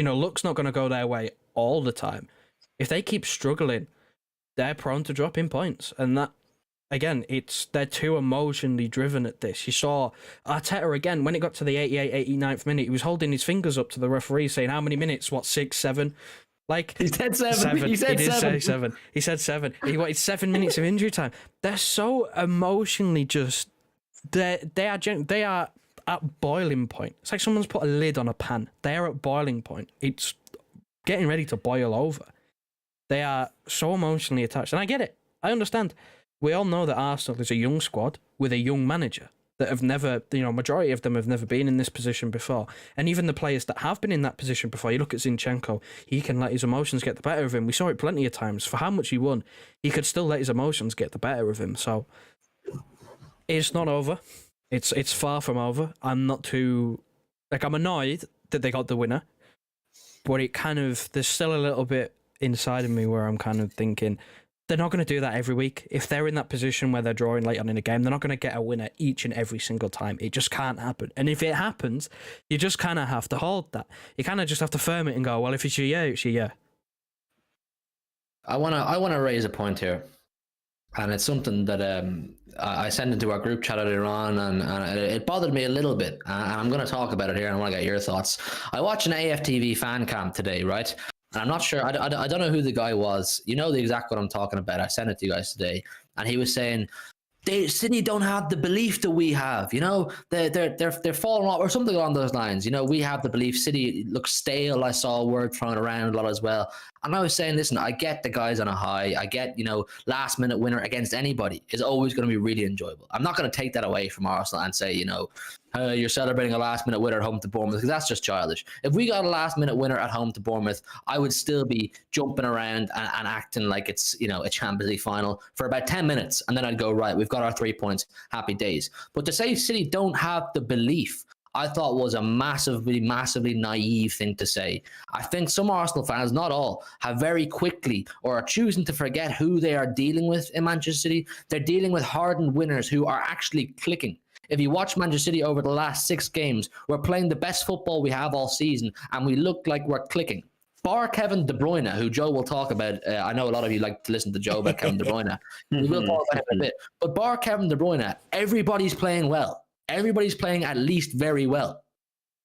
luck's not going to go their way all the time. If they keep struggling, they're prone to dropping points. And that, again, they're too emotionally driven at this. You saw Arteta again, when it got to the 88th, 89th minute, he was holding his fingers up to the referee saying, how many minutes? What, 6, 7? Like, he said 7. He said 7. Did say 7. He said 7. He wanted 7 minutes of injury time. They're so emotionally just... They are at boiling point. It's like someone's put a lid on a pan. They are at boiling point. It's getting ready to boil over. They are so emotionally attached. And I get it. I understand. We all know that Arsenal is a young squad with a young manager that have never, majority of them have never been in this position before. And even the players that have been in that position before, you look at Zinchenko, he can let his emotions get the better of him. We saw it plenty of times. For how much he won, he could still let his emotions get the better of him. So it's not over. It's far from over. I'm not too... I'm annoyed that they got the winner, but there's still a little bit inside of me where I'm kind of thinking, they're not going to do that every week. If they're in that position where they're drawing late on in a game, they're not going to get a winner each and every single time. It just can't happen. And if it happens, you just kind of have to hold that. You kind of just have to firm it and go, well, if it's your year, it's your year. I wanna raise a point here. And it's something that I sent into our group chat earlier on, and it bothered me a little bit. And I'm going to talk about it here, and I want to get your thoughts. I watched an AFTV fan camp today, right? And I'm not sure, I don't know who the guy was. You know the exact what I'm talking about. I sent it to you guys today. And he was saying, City don't have the belief that we have. They're falling off, or something along those lines. We have the belief. City looks stale. I saw a word thrown around a lot as well. And I was saying, listen, I get the guys on a high. I get, last minute winner against anybody is always going to be really enjoyable. I'm not going to take that away from Arsenal and say, you're celebrating a last minute winner at home to Bournemouth, because that's just childish. If we got a last minute winner at home to Bournemouth, I would still be jumping around and acting like it's, a Champions League final for about 10 minutes. And then I'd go, right, we've got our 3 points, happy days. But to say City don't have the belief, I thought was a massively, massively naive thing to say. I think some Arsenal fans, not all, have very quickly or are choosing to forget who they are dealing with in Manchester City. They're dealing with hardened winners who are actually clicking. If you watch Manchester City over the last 6 games, we're playing the best football we have all season, and we look like we're clicking. Bar Kevin De Bruyne, who Joe will talk about. I know a lot of you like to listen to Joe about Kevin De Bruyne. We will talk about him a bit. But bar Kevin De Bruyne, everybody's playing well. Everybody's playing at least very well.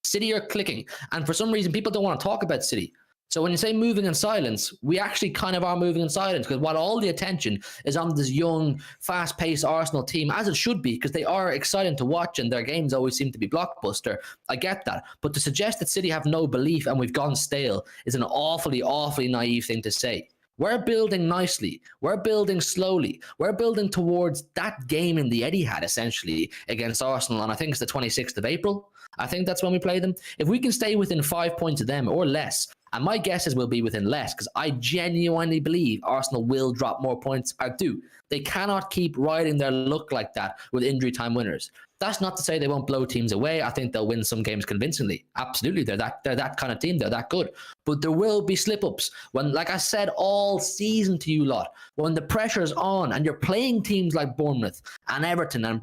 City are clicking. And for some reason, people don't want to talk about City. So when you say moving in silence, we actually kind of are moving in silence, because while all the attention is on this young, fast-paced Arsenal team, as it should be, because they are exciting to watch and their games always seem to be blockbuster, I get that. But to suggest that City have no belief and we've gone stale is an awfully, awfully naive thing to say. We're building nicely. We're building slowly. We're building towards that game in the Etihad, essentially, against Arsenal. And I think it's the 26th of April. I think that's when we play them. If we can stay within 5 points of them or less, and my guess is we'll be within less, because I genuinely believe Arsenal will drop more points. I do. They cannot keep riding their luck like that with injury time winners. That's not to say they won't blow teams away. I think they'll win some games convincingly. Absolutely, they're that kind of team. They're that good. But there will be slip-ups. When, like I said all season to you lot, when the pressure's on and you're playing teams like Bournemouth and Everton and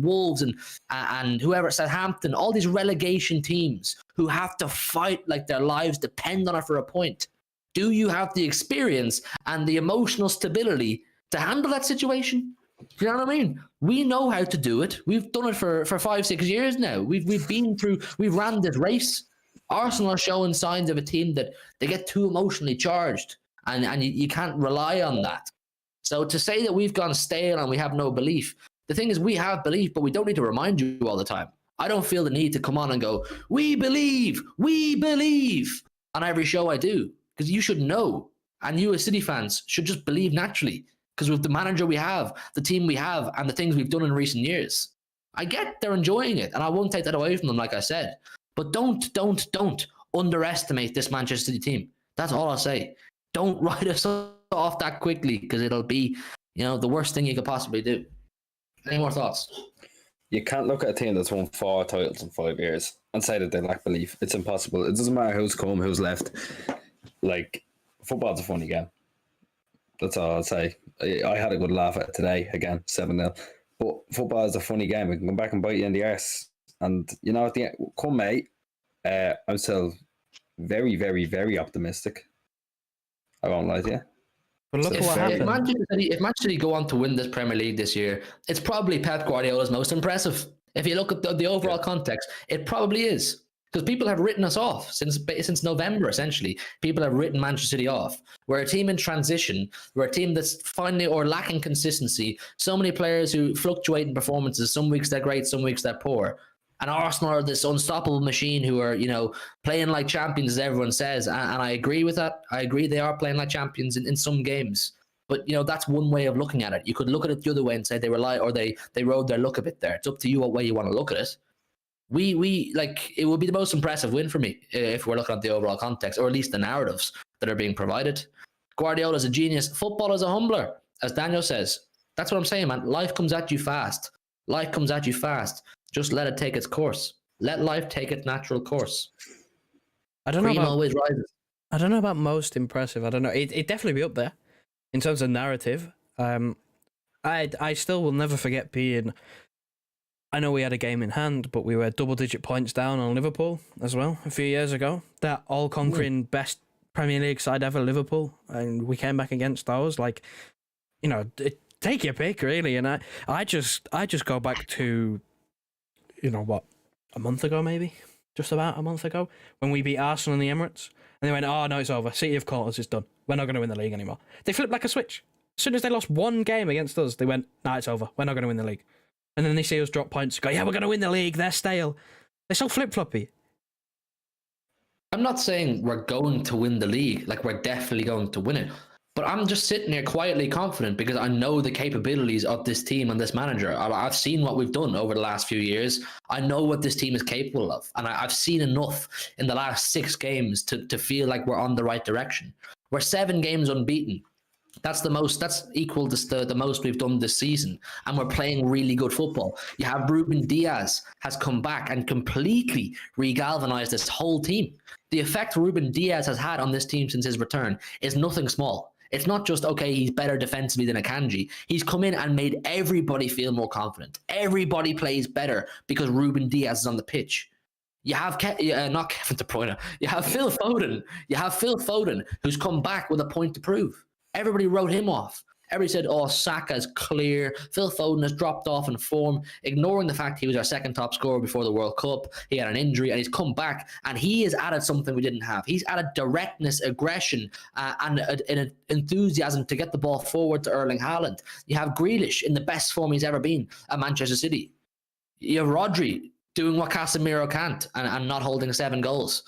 Wolves and whoever, Southampton, all these relegation teams who have to fight like their lives depend on it for a point. Do you have the experience and the emotional stability to handle that situation? Do you know what I mean? We know how to do it. We've done it for 5-6 years now. We've ran this race. Arsenal are showing signs of a team that they get too emotionally charged, and you can't rely on that. So to say that we've gone stale and we have no belief, the thing is we have belief, but we don't need to remind you all the time. I don't feel the need to come on and go, we believe on every show I do, because you should know, and you as City fans should just believe naturally, because with the manager we have, the team we have, and the things we've done in recent years. I get they're enjoying it, and I won't take that away from them, like I said. But don't underestimate this Manchester City team. That's all I'll say. Don't write us off that quickly, because it'll be, the worst thing you could possibly do. Any more thoughts? You can't look at a team that's won 4 titles in 5 years and say that they lack belief. It's impossible. It doesn't matter who's come, who's left. Like, football's a funny game. That's all I'll say. I had a good laugh at it today, again, 7-0. But football is a funny game. It can come back and bite you in the arse. And, at the end, come May, I'm still very, very, very optimistic. I won't lie to you. But look at what happened. If Manchester City go on to win this Premier League this year, it's probably Pep Guardiola's most impressive. If you look at the overall context, it probably is. Because people have written us off since November, essentially. People have written Manchester City off. We're a team in transition. We're a team that's finally or lacking consistency. So many players who fluctuate in performances. Some weeks they're great, some weeks they're poor. And Arsenal are this unstoppable machine who are, playing like champions, as everyone says. And I agree with that. I agree they are playing like champions in some games. But, that's one way of looking at it. You could look at it the other way and say they rode their luck a bit there. It's up to you what way you want to look at it. It would be the most impressive win for me if we're looking at the overall context, or at least the narratives that are being provided. Guardiola's a genius. Football is a humbler, as Daniel says. That's what I'm saying, man. Life comes at you fast. Just let it take its course. Let life take its natural course. Cream always rises. I don't know about most impressive. I don't know. It'd definitely be up there in terms of narrative. I still will never forget being... I know we had a game in hand, but we were double-digit points down on Liverpool as well a few years ago. That all-conquering best Premier League side ever, Liverpool, and we came back against those. Take your pick, really. And I just go back to, a month ago, maybe, just about a month ago, when we beat Arsenal in the Emirates, and they went, "Oh no, it's over. City have caught us. It's done. We're not going to win the league anymore." They flipped like a switch. As soon as they lost one game against us, they went, "Nah, it's over. We're not going to win the league." And then they see us drop points, go, "Yeah, we're going to win the league. They're stale." They're so flip-floppy. I'm not saying we're going to win the league, like we're definitely going to win it. But I'm just sitting here quietly confident because I know the capabilities of this team and this manager. I've seen what we've done over the last few years. I know what this team is capable of. And I've seen enough in the last 6 games to feel like we're on the right direction. We're 7 games unbeaten. That's the most. That's equal to the most we've done this season, and we're playing really good football. You have Ruben Diaz has come back and completely re-galvanized this whole team. The effect Ruben Diaz has had on this team since his return is nothing small. It's not just, okay, he's better defensively than Akanji. He's come in and made everybody feel more confident. Everybody plays better because Ruben Diaz is on the pitch. You have not Kevin De Bruyne. You have Phil Foden. Who's come back with a point to prove. Everybody wrote him off. Everybody said, "Oh, Saka's clear. Phil Foden has dropped off in form," ignoring the fact he was our second top scorer before the World Cup. He had an injury and he's come back and he has added something we didn't have. He's added directness, aggression, and an enthusiasm to get the ball forward to Erling Haaland. You have Grealish in the best form he's ever been at Manchester City. You have Rodri doing what Casemiro can't and not holding 7 goals.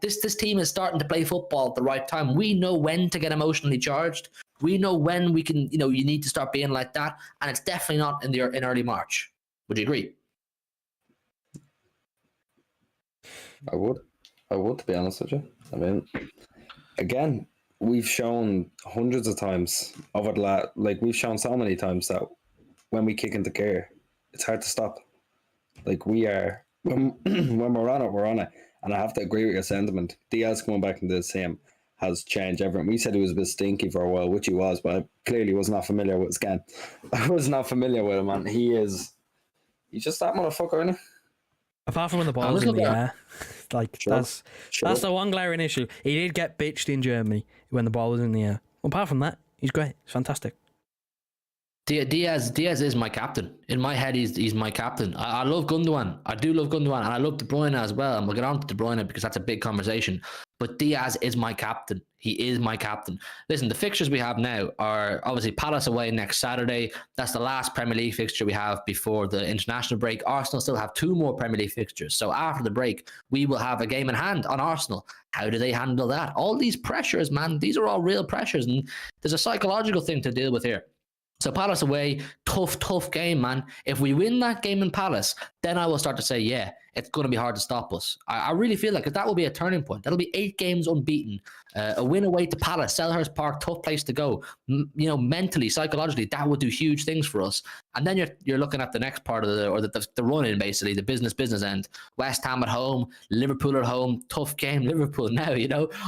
This team is starting to play football at the right time. We know when to get emotionally charged. We know when we can, you need to start being like that. And it's definitely not in early March. Would you agree? I would, to be honest with you. I mean, again, we've shown hundreds of times over we've shown so many times that when we kick into gear, it's hard to stop. Like we are, when we're on it. And I have to agree with your sentiment. Diaz coming back into the team has changed everything. We said he was a bit stinky for a while, which he was, but I clearly was not familiar with his game. I was not familiar with him, man. He's just that motherfucker, isn't he? Apart from when the ball's in the air. That's the one glaring issue. He did get bitched in Germany when the ball was in the air. Apart from that, he's great. He's fantastic. Diaz is my captain. In my head, he's my captain. I love Gundogan. I do love Gundogan, and I love De Bruyne as well. And we'll get on to De Bruyne because that's a big conversation. But Diaz is my captain. He is my captain. Listen, the fixtures we have now are obviously Palace away next Saturday. That's the last Premier League fixture we have before the international break. Arsenal still have 2 more Premier League fixtures. So after the break, we will have a game in hand on Arsenal. How do they handle that? All these pressures, man, these are all real pressures. And there's a psychological thing to deal with here. So Palace away, tough game, man. If we win that game in Palace, then I will start to say, yeah, it's going to be hard to stop us. I really feel like that will be a turning point. That'll be 8 games unbeaten. A win away to Palace, Selhurst Park, tough place to go. Mentally, psychologically, that would do huge things for us. And then you're looking at the next part of the run-in, basically, the business end. West Ham at home, Liverpool at home, tough game, Liverpool now,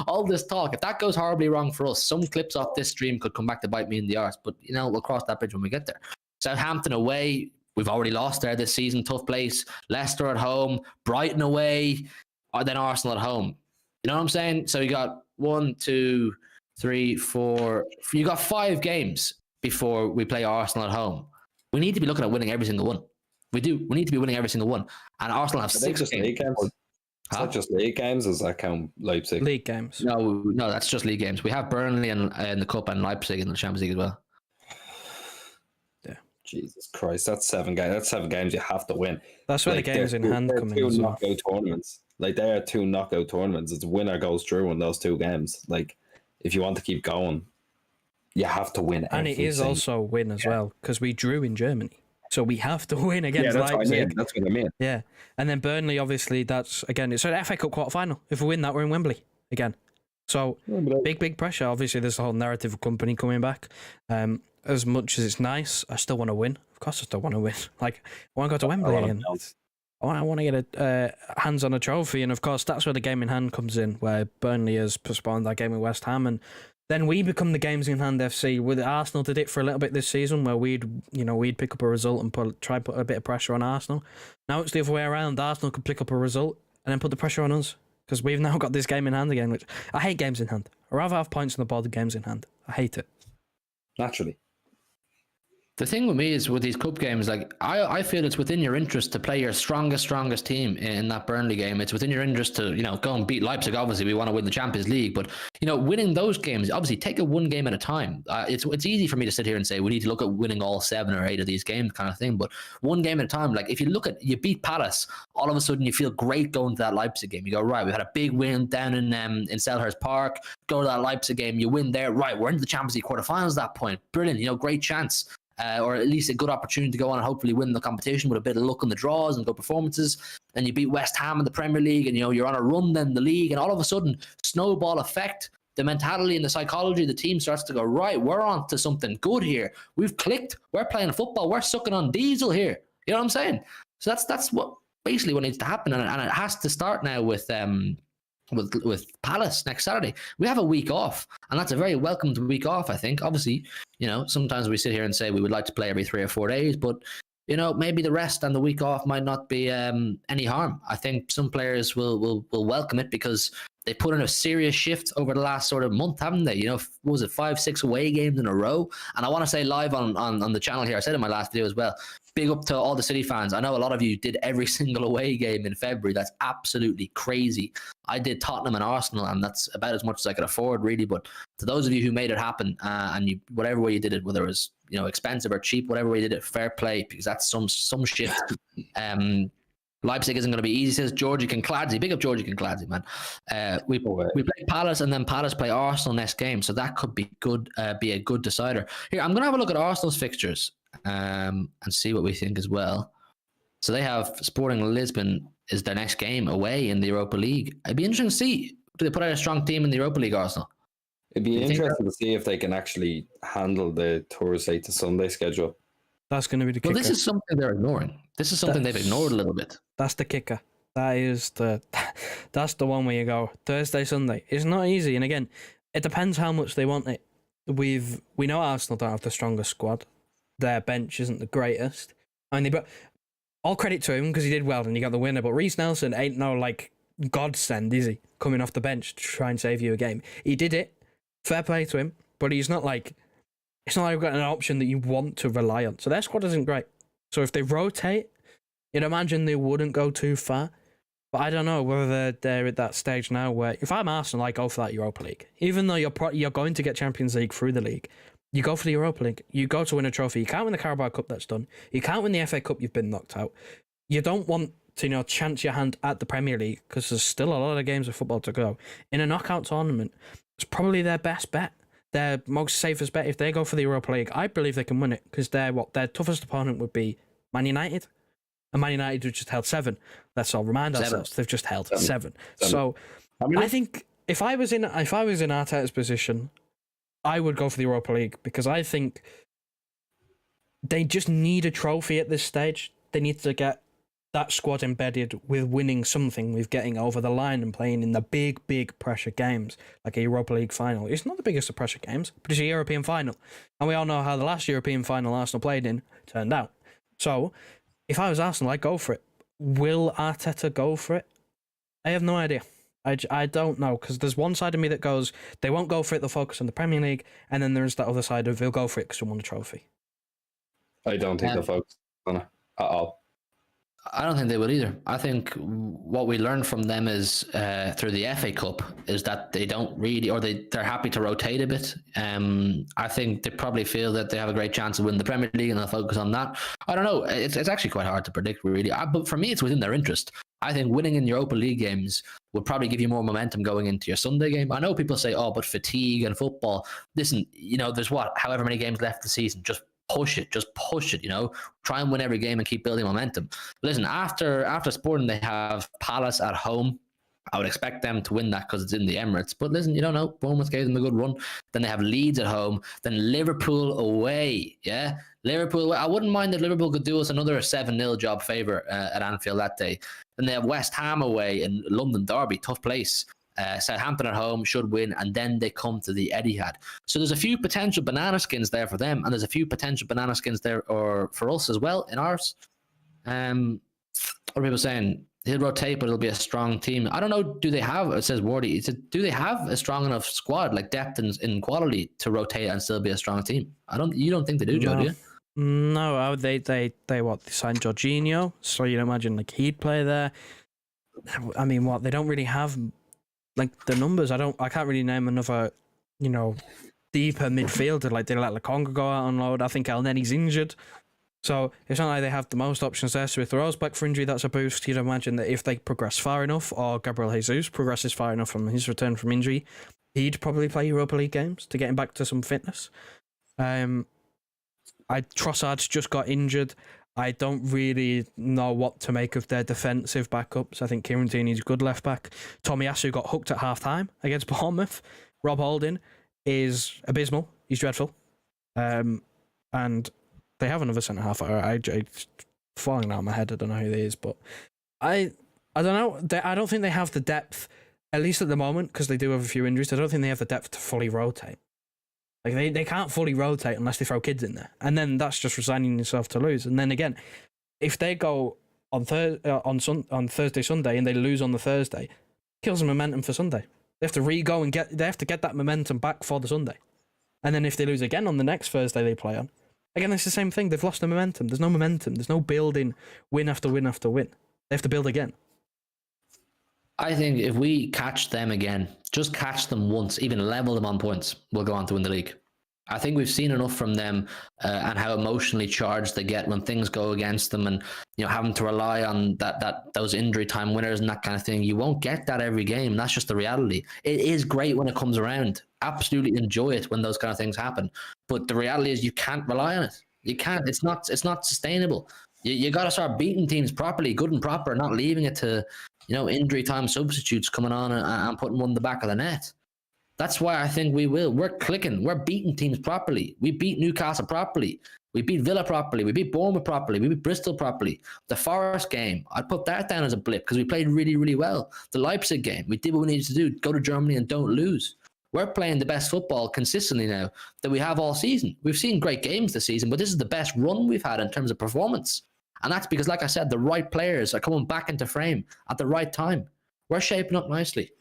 all this talk. If that goes horribly wrong for us, some clips off this stream could come back to bite me in the arse. But, we'll cross that bridge when we get there. Southampton away, we've already lost there this season, tough place. Leicester at home, Brighton away, or then Arsenal at home. You know what I'm saying? So you got 1, 2, 3, 4. You got 5 games before we play Arsenal at home. We need to be looking at winning every single one. We do. We need to be winning every single one. And Arsenal have 6 just games. League games. Is that just league games? Does that count Leipzig? League games. No, that's just league games. We have Burnley in the Cup and Leipzig in the Champions League as well. Jesus Christ, that's 7 games. That's 7 games you have to win. That's where the games in hand come in. 2 knockout tournaments. They are 2 knockout tournaments. It's winner goes through in those 2 games. If you want to keep going, you have to win. And it is also a win as well because we drew in Germany, so we have to win against Leipzig. That's what I mean. Yeah, and then Burnley, obviously, it's an FA Cup quarter final. If we win that, we're in Wembley again. So big pressure. Obviously, there's the whole narrative of company coming back. As much as it's nice, I still want to win. Of course, I still want to win. I want to go to Wembley again. I want to get a hands on a trophy, and of course, that's where the game in hand comes in, where Burnley has postponed that game with West Ham, and then we become the games in hand FC. With Arsenal did it for a little bit this season, where we'd pick up a result and try and put a bit of pressure on Arsenal. Now it's the other way around. Arsenal could pick up a result and then put the pressure on us because we've now got this game in hand again. Which I hate games in hand. I'd rather have points on the board than games in hand. I hate it. Naturally. The thing with me is with these cup games, I feel it's within your interest to play your strongest team in that Burnley game. It's within your interest to, go and beat Leipzig. Obviously, we want to win the Champions League, but, winning those games, obviously take it 1 game at a time. It's easy for me to sit here and say we need to look at winning all 7 or 8 of these games kind of thing, but 1 game at a time. If you beat Palace, all of a sudden you feel great going to that Leipzig game. You go, right, we had a big win down in Selhurst Park, go to that Leipzig game, you win there, right, we're into the Champions League quarterfinals at that point. Brilliant, great chance. Or at least a good opportunity to go on and hopefully win the competition with a bit of luck in the draws and good performances. Then you beat West Ham in the Premier League and, you're on a run then the league. And all of a sudden, snowball effect, the mentality and the psychology of the team starts to go, right, we're on to something good here. We've clicked. We're playing football. We're sucking on diesel here. You know what I'm saying? So that's what basically what needs to happen. And it has to start now with Palace next Saturday. We have a week off, and that's a very welcomed week off, I think. Obviously, sometimes we sit here and say we would like to play every 3 or 4 days, but maybe the rest and the week off might not be any harm. I think some players will welcome it because they put in a serious shift over the last sort of month, haven't they? What was it, 5-6 away games in a row? And I want to say live on the channel here, I said in my last video as well, big up to all the City fans. I know a lot of you did every single away game in February. That's absolutely crazy. I did Tottenham and Arsenal, and that's about as much as I could afford, really. But to those of you who made it happen, and whatever way you did it, whether it was expensive or cheap, whatever way you did it, fair play, because that's some shit. Leipzig isn't going to be easy, says Georgie Kincladze. Big up Georgie Kincladze, man. We play Palace, and then Palace play Arsenal next game, so that could be good. Be a good decider. Here, I'm going to have a look at Arsenal's fixtures and see what we think as well. So they have Sporting Lisbon is their next game away in the Europa League. It'd be interesting to see. Do they put out a strong team in the Europa League, Arsenal? It'd be interesting to see if they can actually handle the Thursday to Sunday schedule. That's going to be the kicker. Well, this is something they're ignoring. This is something they've ignored a little bit. That's the kicker. That's the one where you go Thursday, Sunday. It's not easy, and again, it depends how much they want it. We know Arsenal don't have the strongest squad. Their bench isn't the greatest. I mean, all credit to him because he did well and he got the winner. But Reece Nelson ain't no godsend, is he? Coming off the bench to try and save you a game. He did it. Fair play to him. But he's not it's not like we've got an option that you want to rely on. So their squad isn't great. So if they rotate, you'd imagine they wouldn't go too far. But I don't know whether they're at that stage now where if I'm Arsenal, I go for that Europa League. Even though you're going to get Champions League through the league, you go for the Europa League. You go to win a trophy. You can't win the Carabao Cup, that's done. You can't win the FA Cup, you've been knocked out. You don't want to, chance your hand at the Premier League because there's still a lot of games of football to go. In a knockout tournament, it's probably their best bet. Their most safest bet. If they go for the Europa League, I believe they can win it because their toughest opponent would be Man United. And Man United have just held 7. Let's all remind ourselves they've just held 7. So I think if I was in Arteta's position, I would go for the Europa League because I think they just need a trophy at this stage. They need to get that squad embedded with winning something, with getting over the line and playing in the big pressure games like a Europa League final. It's not the biggest of pressure games, but it's a European final. And we all know how the last European final Arsenal played in turned out. So if I was Arsenal, I'd go for it. Will Arteta go for it? I have no idea. I don't know, because there's one side of me that goes, they won't go for it, they'll focus on the Premier League, and then there's that other side of they'll go for it because they won a trophy. I don't think they'll focus on it at all. I don't think they will either. I think what we learned from them is through the FA Cup is that they don't really, or they're happy to rotate a bit. I think they probably feel that they have a great chance of winning the Premier League and they'll focus on that. I don't know. It's actually quite hard to predict, really. But for me, it's within their interest. I think winning in Europa League games would probably give you more momentum going into your Sunday game. I know people say, but fatigue and football. Listen, there's however many games left the season. Just push it, try and win every game and keep building momentum. Listen, after Sporting, they have Palace at home. I would expect them to win that because it's in the Emirates. But listen, you don't know. Bournemouth gave them a good run. Then they have Leeds at home. Then Liverpool away. Yeah, Liverpool. I wouldn't mind if Liverpool could do us another 7-0 job favour at Anfield that day. Then they have West Ham away in London Derby, tough place. Southampton at home should win, and then they come to the Etihad. So there's a few potential banana skins there for them, and there's a few potential banana skins there or for us as well in ours. What are people saying? He'll rotate, but it'll be a strong team. I don't know. Do they have? It says Wardy. Do they have a strong enough squad, like depth and in quality, to rotate and still be a strong team? You don't think they do, Joe? No. Do you? No, they signed Jorginho, so you'd imagine like he'd play there. I mean, they don't really have like the numbers. I can't really name another, deeper midfielder. Like they let Lokonga go out on load. I think El Nenny's injured, so it's not like they have the most options there. So if Thoreau's back for injury, that's a boost. You'd imagine that if they progress far enough, or Gabriel Jesus progresses far enough from his return from injury, he'd probably play Europa League games to get him back to some fitness. Trossard's just got injured. I don't really know what to make of their defensive backups. I think Kieran Tierney's a good left back. Tomiyasu got hooked at half time against Bournemouth. Rob Holding is abysmal. He's dreadful. And they have another centre half. It's falling out of my head. I don't know who it is, but I don't know. I don't think they have the depth, at least at the moment, because they do have a few injuries. I don't think they have the depth to fully rotate. Like they can't fully rotate unless they throw kids in there, and then that's just resigning yourself to lose. And then again, if they go on Thursday, Sunday, and they lose on the Thursday, kills the momentum for Sunday. They have to re-go and they have to get that momentum back for the Sunday. And then if they lose again on the next Thursday they play on, again it's the same thing. They've lost the momentum. There's no momentum. There's no building. Win after win after win. They have to build again. I think if we catch them again, just catch them once, even level them on points, we'll go on to win the league. I think we've seen enough from them and how emotionally charged they get when things go against them, and having to rely on those injury time winners and that kind of thing. You won't get that every game. That's just the reality. It is great when it comes around. Absolutely enjoy it when those kind of things happen. But the reality is you can't rely on it. You can't. It's not sustainable. You got to start beating teams properly, good and proper, not leaving it to injury time substitutes coming on and putting one in the back of the net. That's why I think we will. We're clicking. We're beating teams properly. We beat Newcastle properly. We beat Villa properly. We beat Bournemouth properly. We beat Bristol properly. The Forest game, I'd put that down as a blip because we played really, really well. The Leipzig game, we did what we needed to do. Go to Germany and don't lose. We're playing the best football consistently now that we have all season. We've seen great games this season, but this is the best run we've had in terms of performance. And that's because, like I said, the right players are coming back into frame at the right time. We're shaping up nicely.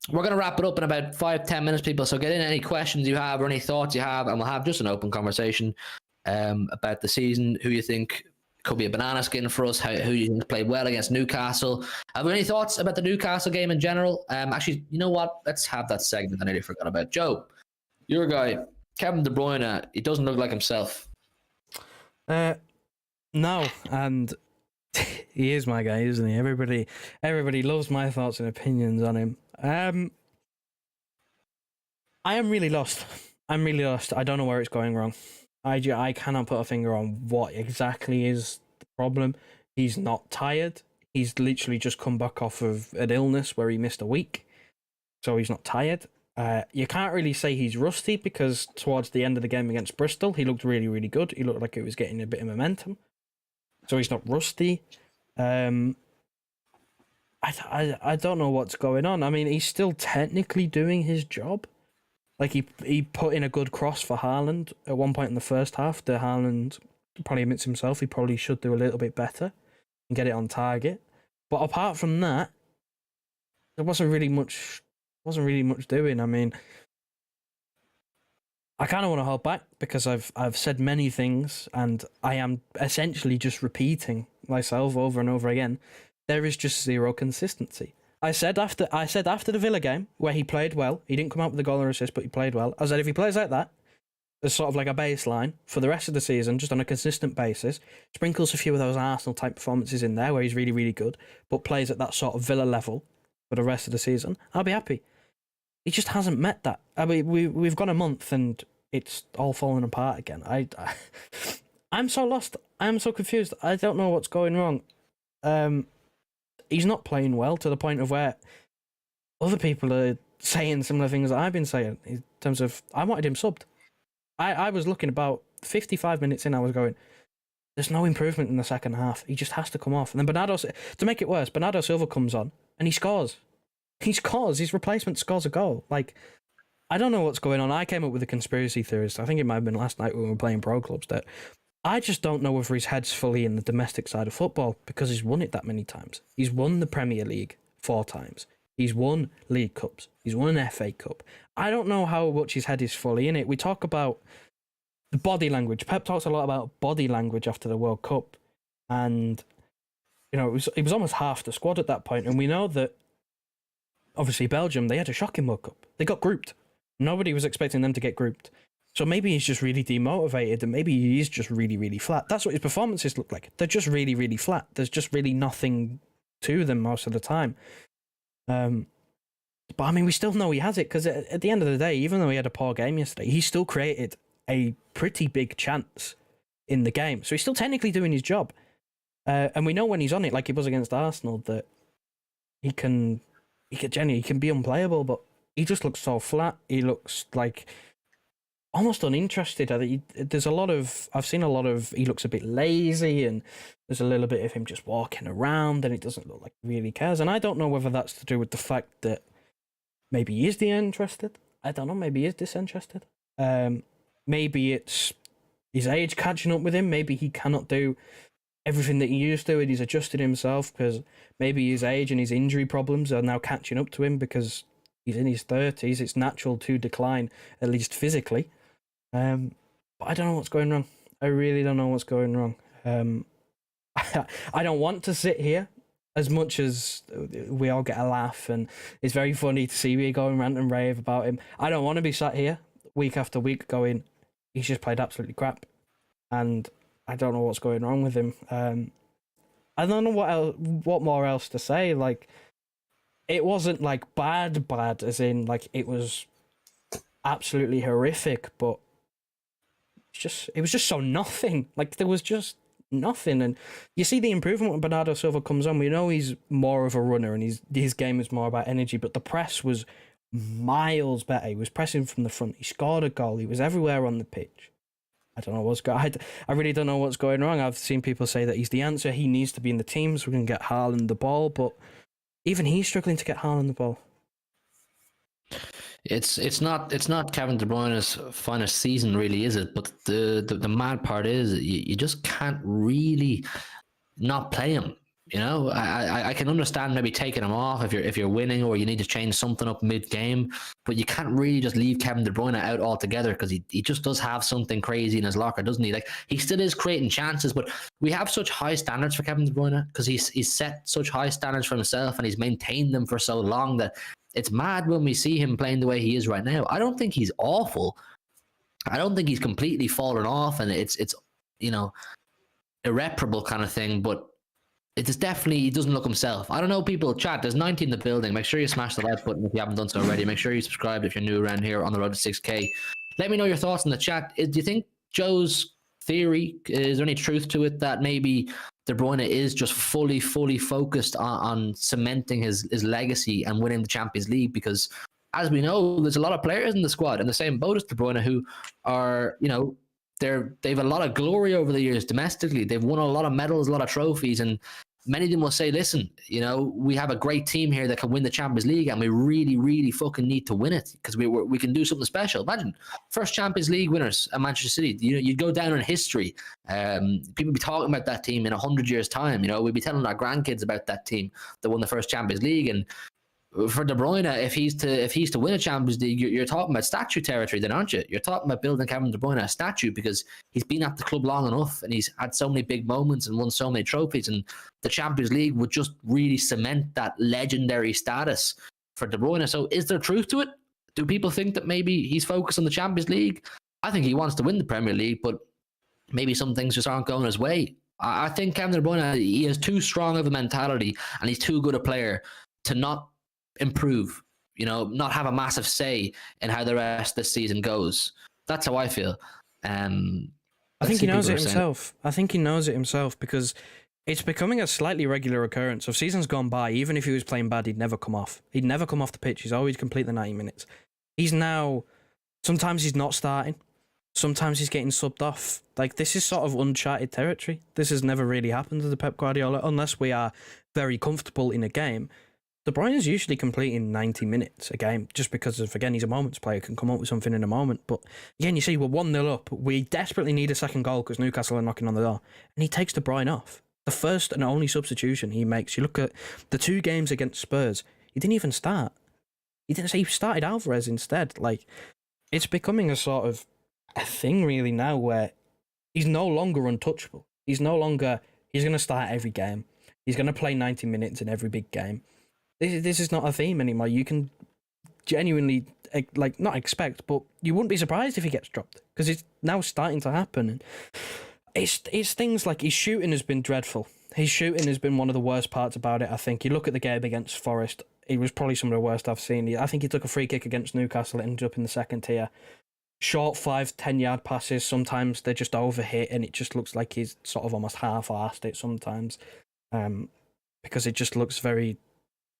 we're going to wrap it up in about 5-10 minutes, people. So get in any questions you have or any thoughts you have, and we'll have just an open conversation about the season, who you think could be a banana skin for us, who you think played well against Newcastle. Have you any thoughts about the Newcastle game in general? Actually, you know what? Let's have that segment I nearly forgot about. Joe, your guy, Kevin De Bruyne, he doesn't look like himself. No, and he is my guy, isn't he? Everybody loves my thoughts and opinions on him. I am really lost. I'm really lost. I don't know where it's going wrong. I cannot put a finger on what exactly is the problem. He's not tired. He's literally just come back off of an illness where he missed a week. So he's not tired. You can't really say he's rusty because towards the end of the game against Bristol, he looked really, really good. He looked like he was getting a bit of momentum. So he's not rusty. I don't know what's going on. I mean, he's still technically doing his job. Like, he put in a good cross for Haaland at one point in the first half. The Haaland probably admits himself he probably should do a little bit better and get it on target. But apart from that, there wasn't really much doing. I mean, I kind of want to hold back because I've said many things and I am essentially just repeating myself over and over again. There is just zero consistency. I said after the Villa game where he played well, he didn't come out with a goal or assist, but he played well. I said if he plays like that, as sort of like a baseline for the rest of the season, just on a consistent basis, sprinkles a few of those Arsenal type performances in there where he's really, really good, but plays at that sort of Villa level for the rest of the season, I'll be happy. He just hasn't met that. I mean, we've gone a month and it's all falling apart again. I'm so lost. I'm so confused. I don't know what's going wrong. He's not playing well to the point of where other people are saying similar things that I've been saying in terms of I wanted him subbed. I was looking about 55 minutes in, I was going, there's no improvement in the second half. He just has to come off. And then to make it worse, Bernardo Silva comes on and he scores. He scores. His replacement scores a goal. Like, I don't know what's going on. I came up with a conspiracy theorist. I think it might have been last night when we were playing pro clubs that I just don't know whether his head's fully in the domestic side of football because he's won it that many times. He's won the Premier League 4 times. He's won League Cups. He's won an FA Cup. I don't know how much his head is fully in it. We talk about the body language. Pep talks a lot about body language after the World Cup. And, you know, it was almost half the squad at that point. And we know that, obviously, Belgium, they had a shocking World Cup. They got grouped. Nobody was expecting them to get grouped. So maybe he's just really demotivated and maybe he is just really, really flat. That's what his performances look like. They're just really, really flat. There's just really nothing to them most of the time. But I mean, we still know he has it because at the end of the day, even though he had a poor game yesterday, he still created a pretty big chance in the game. So he's still technically doing his job. And we know when he's on it, like he was against Arsenal, that he can be unplayable, but he just looks so flat. He looks like almost uninterested. I've seen a lot of, he looks a bit lazy and there's a little bit of him just walking around and it doesn't look like he really cares. And I don't know whether that's to do with the fact that maybe he is disinterested. I don't know, maybe he is disinterested. Maybe it's his age catching up with him. Maybe he cannot do everything that he used to and he's adjusted himself because maybe his age and his injury problems are now catching up to him because he's in his 30s. It's natural to decline, at least physically. But I don't know what's going wrong. I really don't know what's going wrong. I don't want to sit here as much as we all get a laugh and it's very funny to see me going rant and rave about him. I don't want to be sat here week after week going, he's just played absolutely crap. And I don't know what's going wrong with him. I don't know what more else to say. Like, it wasn't like bad, as in like it was absolutely horrific, but it was just so nothing. Like there was just nothing. And you see the improvement when Bernardo Silva comes on. We know he's more of a runner and his game is more about energy, but the press was miles better. He was pressing from the front. He scored a goal. He was everywhere on the pitch. I don't know what's going. I really don't know what's going wrong. I've seen people say that he's the answer. He needs to be in the team so we can get Haaland the ball, but even he's struggling to get Haaland the ball. It's not Kevin De Bruyne's finest season, really, is it? But the mad part is you just can't really not play him. You know, I can understand maybe taking him off if you're winning or you need to change something up mid game, but you can't really just leave Kevin De Bruyne out altogether because he just does have something crazy in his locker, doesn't he? Like he still is creating chances, but we have such high standards for Kevin De Bruyne because he's set such high standards for himself and he's maintained them for so long that it's mad when we see him playing the way he is right now. I don't think he's awful. I don't think he's completely fallen off and it's you know, irreparable kind of thing, but it is definitely, he doesn't look himself. I don't know, people, chat, there's 90 in the building. Make sure you smash the like button if you haven't done so already. Make sure you subscribe if you're new around here on the road to 6K. Let me know your thoughts in the chat. Do you think Joe's theory, is there any truth to it that maybe De Bruyne is just fully focused on cementing his legacy and winning the Champions League? Because as we know, there's a lot of players in the squad in the same boat as De Bruyne who are, you know, they've a lot of glory over the years domestically. They've won a lot of medals, a lot of trophies, and many of them will say, listen, you know, we have a great team here that can win the Champions League and we really fucking need to win it because we can do something special. Imagine first Champions League winners at Manchester City. You know, you'd go down in history. People be talking about that team in 100 years' time. You know, we'd be telling our grandkids about that team that won the first Champions League. And for De Bruyne, if he's to win a Champions League, you're talking about statue territory, then, aren't you? You're talking about building Kevin De Bruyne a statue because he's been at the club long enough and he's had so many big moments and won so many trophies. And the Champions League would just really cement that legendary status for De Bruyne. So, is there truth to it? Do people think that maybe he's focused on the Champions League? I think he wants to win the Premier League, but maybe some things just aren't going his way. I think Kevin De Bruyne, he has too strong of a mentality and he's too good a player to not improve, you know, not have a massive say in how the rest of this season goes. That's how I feel. I think he knows it himself. I think he knows it himself because it's becoming a slightly regular occurrence. Of seasons gone by, even if he was playing bad, he'd never come off. He'd never come off the pitch. He's always complete the 90 minutes. He's now, sometimes he's not starting. Sometimes he's getting subbed off. Like, this is sort of uncharted territory. This has never really happened to the Pep Guardiola unless we are very comfortable in a game. De Bruyne is usually completing 90 minutes a game just because of, again, he's a moments player, can come up with something in a moment. But again, you see, we're 1-0 up. We desperately need a second goal because Newcastle are knocking on the door. And he takes De Bruyne off. The first and only substitution he makes. You look at the 2 games against Spurs, he didn't even start. He didn't say he started Alvarez instead. Like, it's becoming a sort of a thing really now where he's no longer untouchable. He's going to start every game. He's going to play 90 minutes in every big game. This is not a theme anymore. You can genuinely, like, not expect, but you wouldn't be surprised if he gets dropped because it's now starting to happen. It's things like his shooting has been dreadful. His shooting has been one of the worst parts about it, I think. You look at the game against Forest, it was probably some of the worst I've seen. I think he took a free kick against Newcastle, it ended up in the second tier. Short 5-10 yard passes, sometimes they're just overhit and it just looks like he's sort of almost half-arsed it sometimes because it just looks very...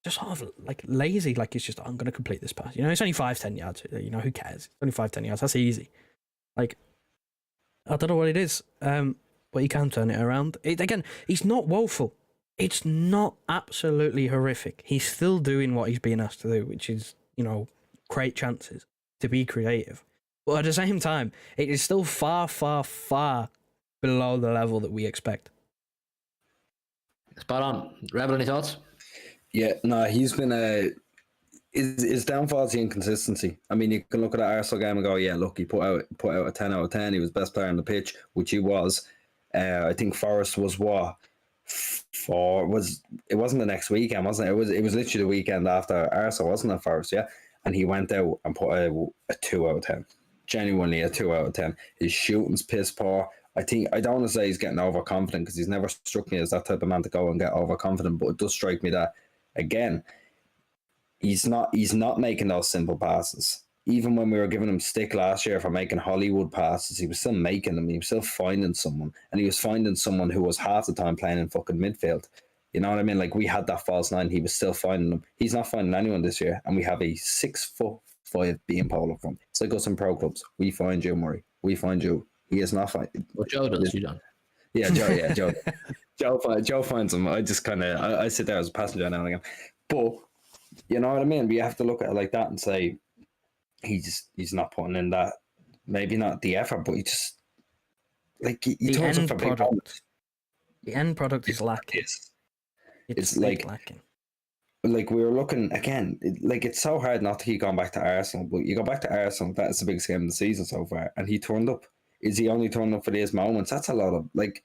just sort of like lazy, like he's just, I'm going to complete this pass. You know, it's only 5-10 yards. You know, who cares? It's only 5-10 yards. That's easy. Like, I don't know what it is, but he can turn it around. Again, he's not woeful. It's not absolutely horrific. He's still doing what he's being asked to do, which is, you know, create chances, to be creative. But at the same time, it is still far below the level that we expect. Spot on. Rebel, any thoughts? Yeah, no, he's been his downfall is the inconsistency. I mean, you can look at the Arsenal game and go, yeah, look, he put out a 10 out of 10. He was best player on the pitch, which he was. I think Forest was what? It wasn't the next weekend, wasn't it? It was literally the weekend after Arsenal, wasn't it, Forest? Yeah, and he went out and put a 2 out of 10. Genuinely a 2 out of 10. His shooting's piss poor. I don't want to say he's getting overconfident because he's never struck me as that type of man to go and get overconfident, but it does strike me that, again, he's not making those simple passes. Even when we were giving him stick last year for making Hollywood passes, he was still making them. He was still finding someone. And he was finding someone who was half the time playing in fucking midfield. You know what I mean? Like, we had that false 9. He was still finding them. He's not finding anyone this year. And we have a 6'5" being pole up front. It's like us in pro clubs. We find you, Murray. We find you. He is not finding. Well, Joe does. You don't. Yeah, Joe. Yeah, Joe. Joe finds him. I just kind of I sit there as a passenger now and again. But you know what I mean? We have to look at it like that and say he's not putting in that, maybe not the effort, but he just, like, he turns up for big moments. The end product is lacking. It's like lacking. Like we were looking again, like it's so hard not to keep going back to Arsenal, but you go back to Arsenal, that's the biggest game of the season so far, and he turned up. Is he only turned up for these moments? That's a lot of like.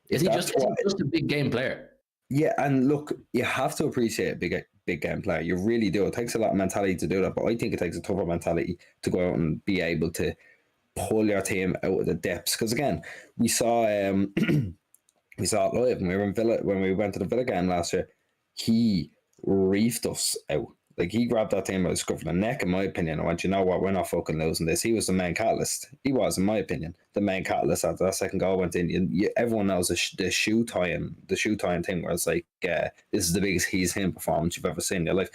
Is he just a big game player? Yeah, and look, you have to appreciate a big game player. You really do. It takes a lot of mentality to do that, but I think it takes a tougher mentality to go out and be able to pull your team out of the depths. Because again, we saw we saw it live when we were in Villa, when we went to the Villa game last year. He reefed us out. Like, he grabbed that team by the scruff of the neck, in my opinion. I went, you know what, we're not fucking losing this. He was the main catalyst. He was, in my opinion, the main catalyst after that second goal went in. Everyone knows the shoe tying thing where it's like, this is the biggest him performance you've ever seen in your life.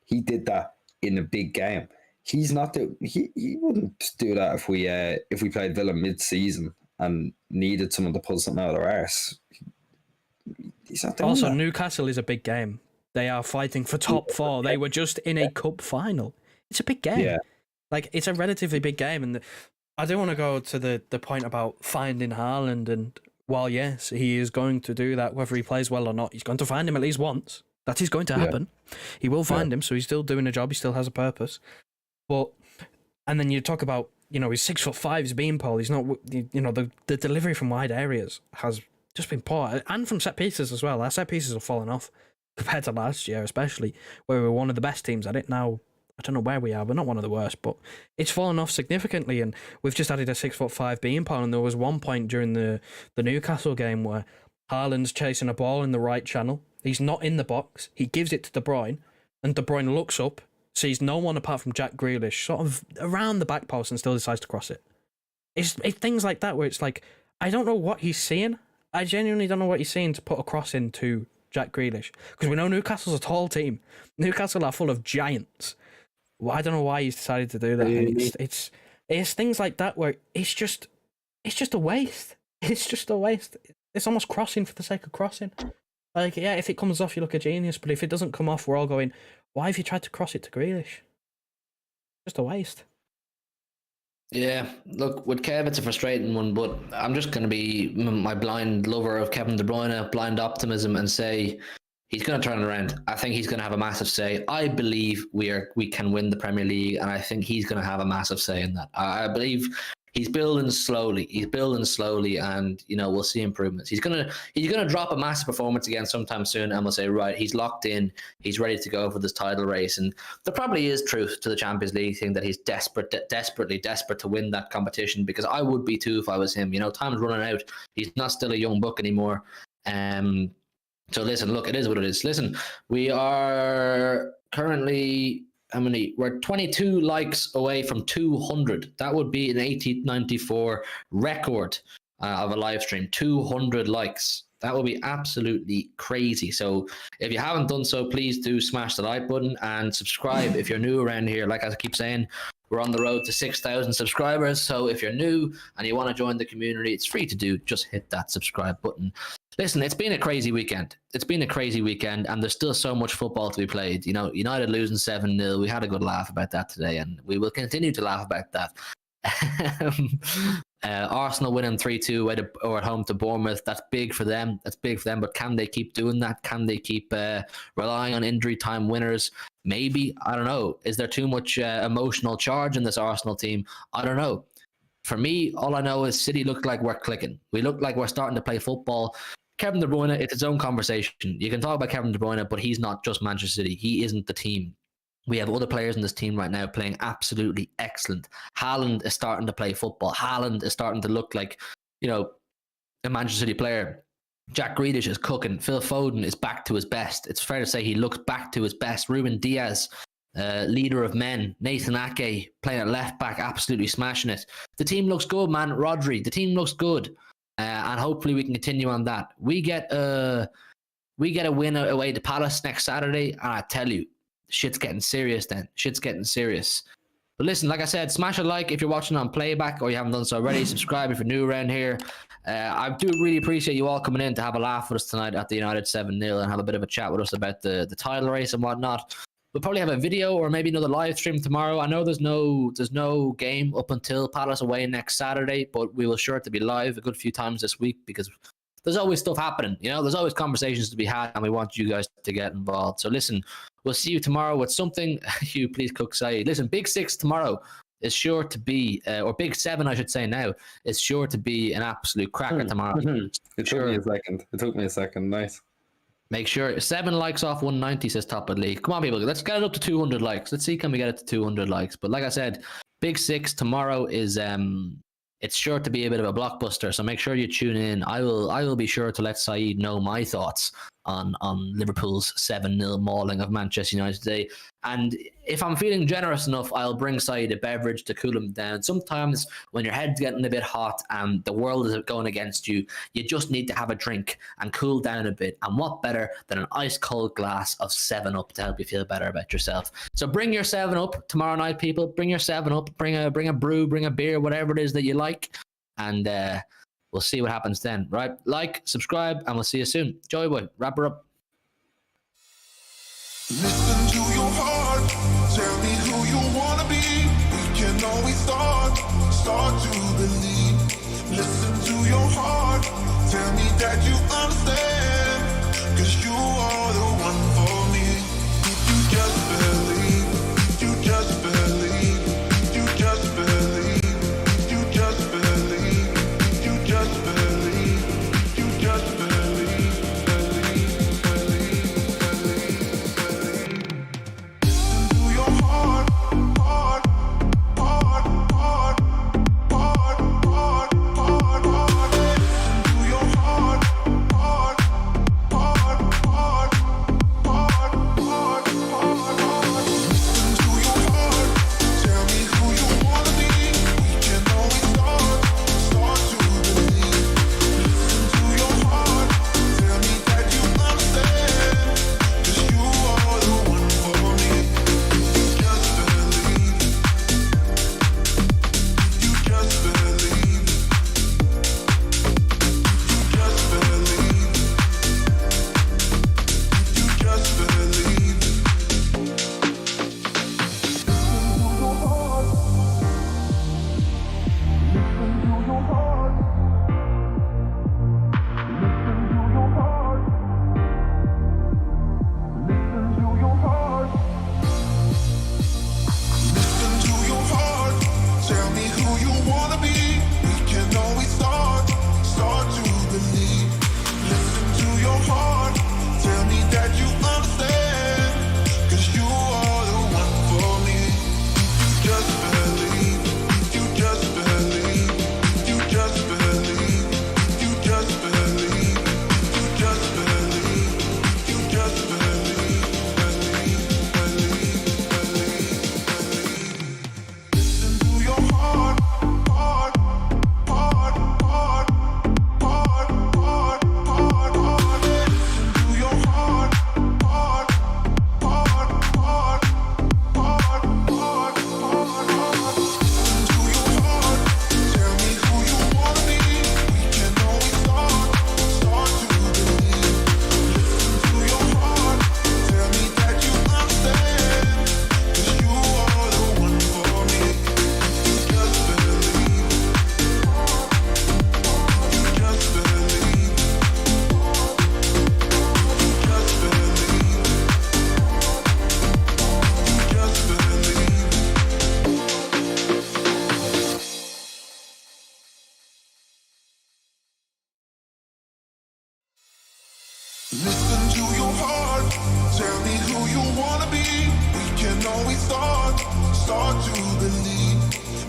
He did that in a big game. He's not he wouldn't do that if we played Villa mid-season and needed someone to pull something out of their arse. He's not doing also, that. Newcastle is a big game. They are fighting for top 4. They were just in a cup final. It's a big game. Yeah. Like, it's a relatively big game. And I do want to go to the point about finding Haaland. And while, yes, he is going to do that, whether he plays well or not, he's going to find him at least once. That is going to happen. Yeah. He will find him, so he's still doing a job. He still has a purpose. But, and then you talk about, he's 6'5", he's beanpole. He's not, the delivery from wide areas has just been poor. And from set pieces as well. Our set pieces have fallen off compared to last year, especially, where we were one of the best teams at it. Now, I don't know where we are. We're not one of the worst, but it's fallen off significantly. And we've just added a 6'5" beanpole. And there was one point during the Newcastle game where Haaland's chasing a ball in the right channel. He's not in the box. He gives it to De Bruyne, and De Bruyne looks up, sees no one apart from Jack Grealish, sort of around the back post, and still decides to cross it. It's things like that where it's like, I don't know what he's seeing. I genuinely don't know what he's seeing to put a cross into Jack Grealish, because we know Newcastle's a tall team. Newcastle are full of giants. Well, I don't know why he's decided to do that. And it's things like that where it's just a waste. It's just a waste. It's almost crossing for the sake of crossing. Like, yeah, if it comes off, you look a genius, but if it doesn't come off, we're all going, why have you tried to cross it to Grealish? Just a waste. Yeah, look, with Kev, it's a frustrating one, but I'm just going to be my blind lover of Kevin De Bruyne, blind optimism, and say he's going to turn it around. I think he's going to have a massive say. I believe we can win the Premier League, and I think he's going to have a massive say in that. I believe he's building slowly. And we'll see improvements. He's gonna drop a massive performance again sometime soon, and we'll say, right, he's locked in. He's ready to go for this title race. And there probably is truth to the Champions League thing, that he's desperately desperate to win that competition, because I would be too if I was him. Time's running out. He's not still a young buck anymore. So listen, look, it is what it is. Listen, we are currently, we're 22 likes away from 200. That would be an 1894 record of a live stream. 200 likes. That would be absolutely crazy. So if you haven't done so, please do smash the like button and subscribe if you're new around here. Like I keep saying, we're on the road to 6,000 subscribers. So if you're new and you want to join the community, it's free to do. Just hit that subscribe button. Listen, it's been a crazy weekend. And there's still so much football to be played. United losing 7-0. We had a good laugh about that today, and we will continue to laugh about that. Arsenal winning 3-2 or at home to Bournemouth. That's big for them. But can they keep doing that? Can they keep relying on injury time winners? Maybe. I don't know. Is there too much emotional charge in this Arsenal team? I don't know. For me, all I know is City look like we're clicking. We look like we're starting to play football. Kevin De Bruyne, it's its own conversation. You can talk about Kevin De Bruyne, but he's not just Manchester City. He isn't the team. We have other players in this team right now playing absolutely excellent. Haaland is starting to play football. Haaland is starting to look like, a Manchester City player. Jack Grealish is cooking. Phil Foden is back to his best. It's fair to say he looks back to his best. Ruben Diaz, leader of men. Nathan Ake playing at left back, absolutely smashing it. The team looks good, man. Rodri, the team looks good. And hopefully we can continue on that. We get a win away to Palace next Saturday, and I tell you, shit's getting serious then. But listen, like I said, smash a like if you're watching on playback or you haven't done so already. Subscribe if you're new around here. I do really appreciate you all coming in to have a laugh with us tonight at the United 7-0 and have a bit of a chat with us about the title race and whatnot. We'll probably have a video or maybe another live stream tomorrow. I know there's no game up until Palace away next Saturday, but we will sure to be live a good few times this week because there's always stuff happening. You know, there's always conversations to be had, and we want you guys to get involved. So listen, we'll see you tomorrow with something. Hugh, please cook Saeed. Listen, Big 6 tomorrow is sure to be, or Big 7, I should say now, is sure to be an absolute cracker tomorrow. It took me a second. It took me a second. Nice. Make sure 7 likes off 190, says Top of the League. Come on, people, let's get it up to 200 likes. Let's see, can we get it to 200 likes? But like I said, Big 6 tomorrow is it's sure to be a bit of a blockbuster. So make sure you tune in. I will be sure to let Saeed know my thoughts on Liverpool's 7-0 mauling of Manchester United today. And if I'm feeling generous enough, I'll bring Saeed a beverage to cool him down. Sometimes when your head's getting a bit hot and the world is going against you, you just need to have a drink and cool down a bit. And what better than an ice cold glass of 7-Up to help you feel better about yourself. So bring your 7-Up tomorrow night, people. Bring your 7-Up. Bring a brew, bring a beer, whatever it is that you like. And we'll see what happens then, right? Like, subscribe, and we'll see you soon. Joey boy, wrap her up. Listen to your heart, tell me who you wanna be. We can always start to believe. Listen to your heart, tell me that you understand. 'Cause you are the one for me. If you just believe, you just believe, you just believe, you just believe, you just believe, you just believe, Listen to your heart, heart, heart, heart, heart, heart, heart, heart. Listen to your heart, heart, heart, heart, heart, heart, heart, heart. Listen to your heart, tell me who you wanna be. We can always start to believe. Listen to your heart, tell me that you understand. 'Cause you are the one for me. You just believe. You just believe. You just believe. You just believe. Listen to your heart. Listen to your heart. Listen to your heart. Listen to your heart. Listen to your heart. Tell me who you wanna be. We can always start to believe. Listen to your heart. Tell me that you understand. 'Cause you are the one for me. You just believe. You just believe. You just believe. You just believe. You just believe. You just believe. Listen to your heart, heart, heart, heart, heart, heart, heart, heart. Listen to your heart, heart, heart, heart, heart, heart, heart, heart. Listen to your heart, tell me who you wanna be. We can always start to believe. Listen to your heart, tell me that you understand. 'Cause you are the one for me. You just believe. You just believe. You just believe. You just believe. Listen to your heart, tell me who you wanna be. We can always start to believe.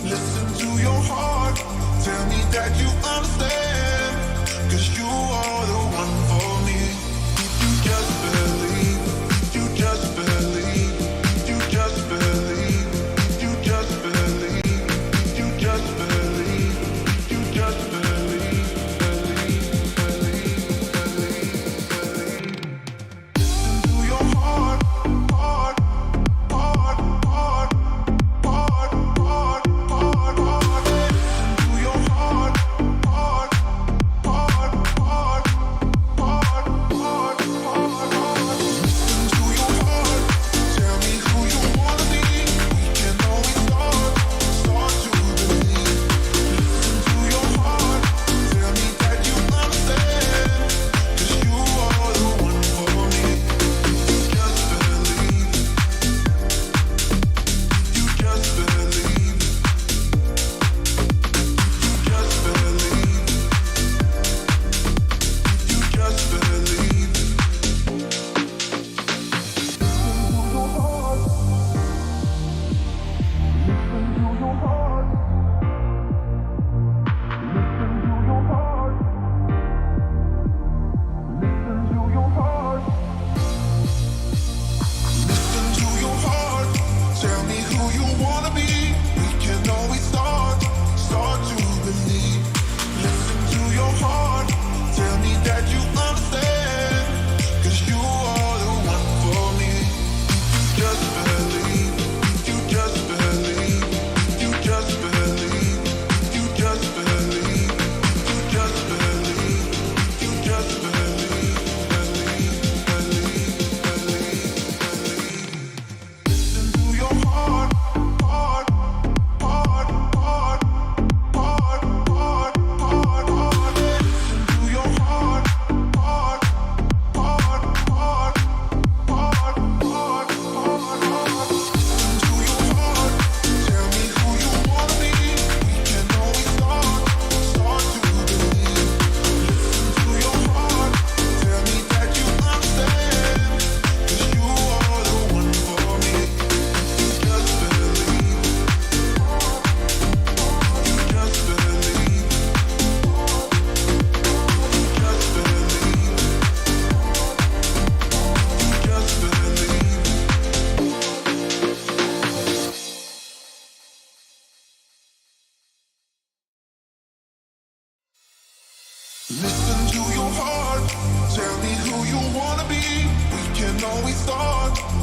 Listen to your heart, tell me that you understand. 'Cause you are the one for me. If you just believe, you just believe, you just believe, you just believe, you just believe, you just believe, Listen to your heart, heart, heart, heart, heart, heart, heart, heart. Listen to your heart, heart, know we thought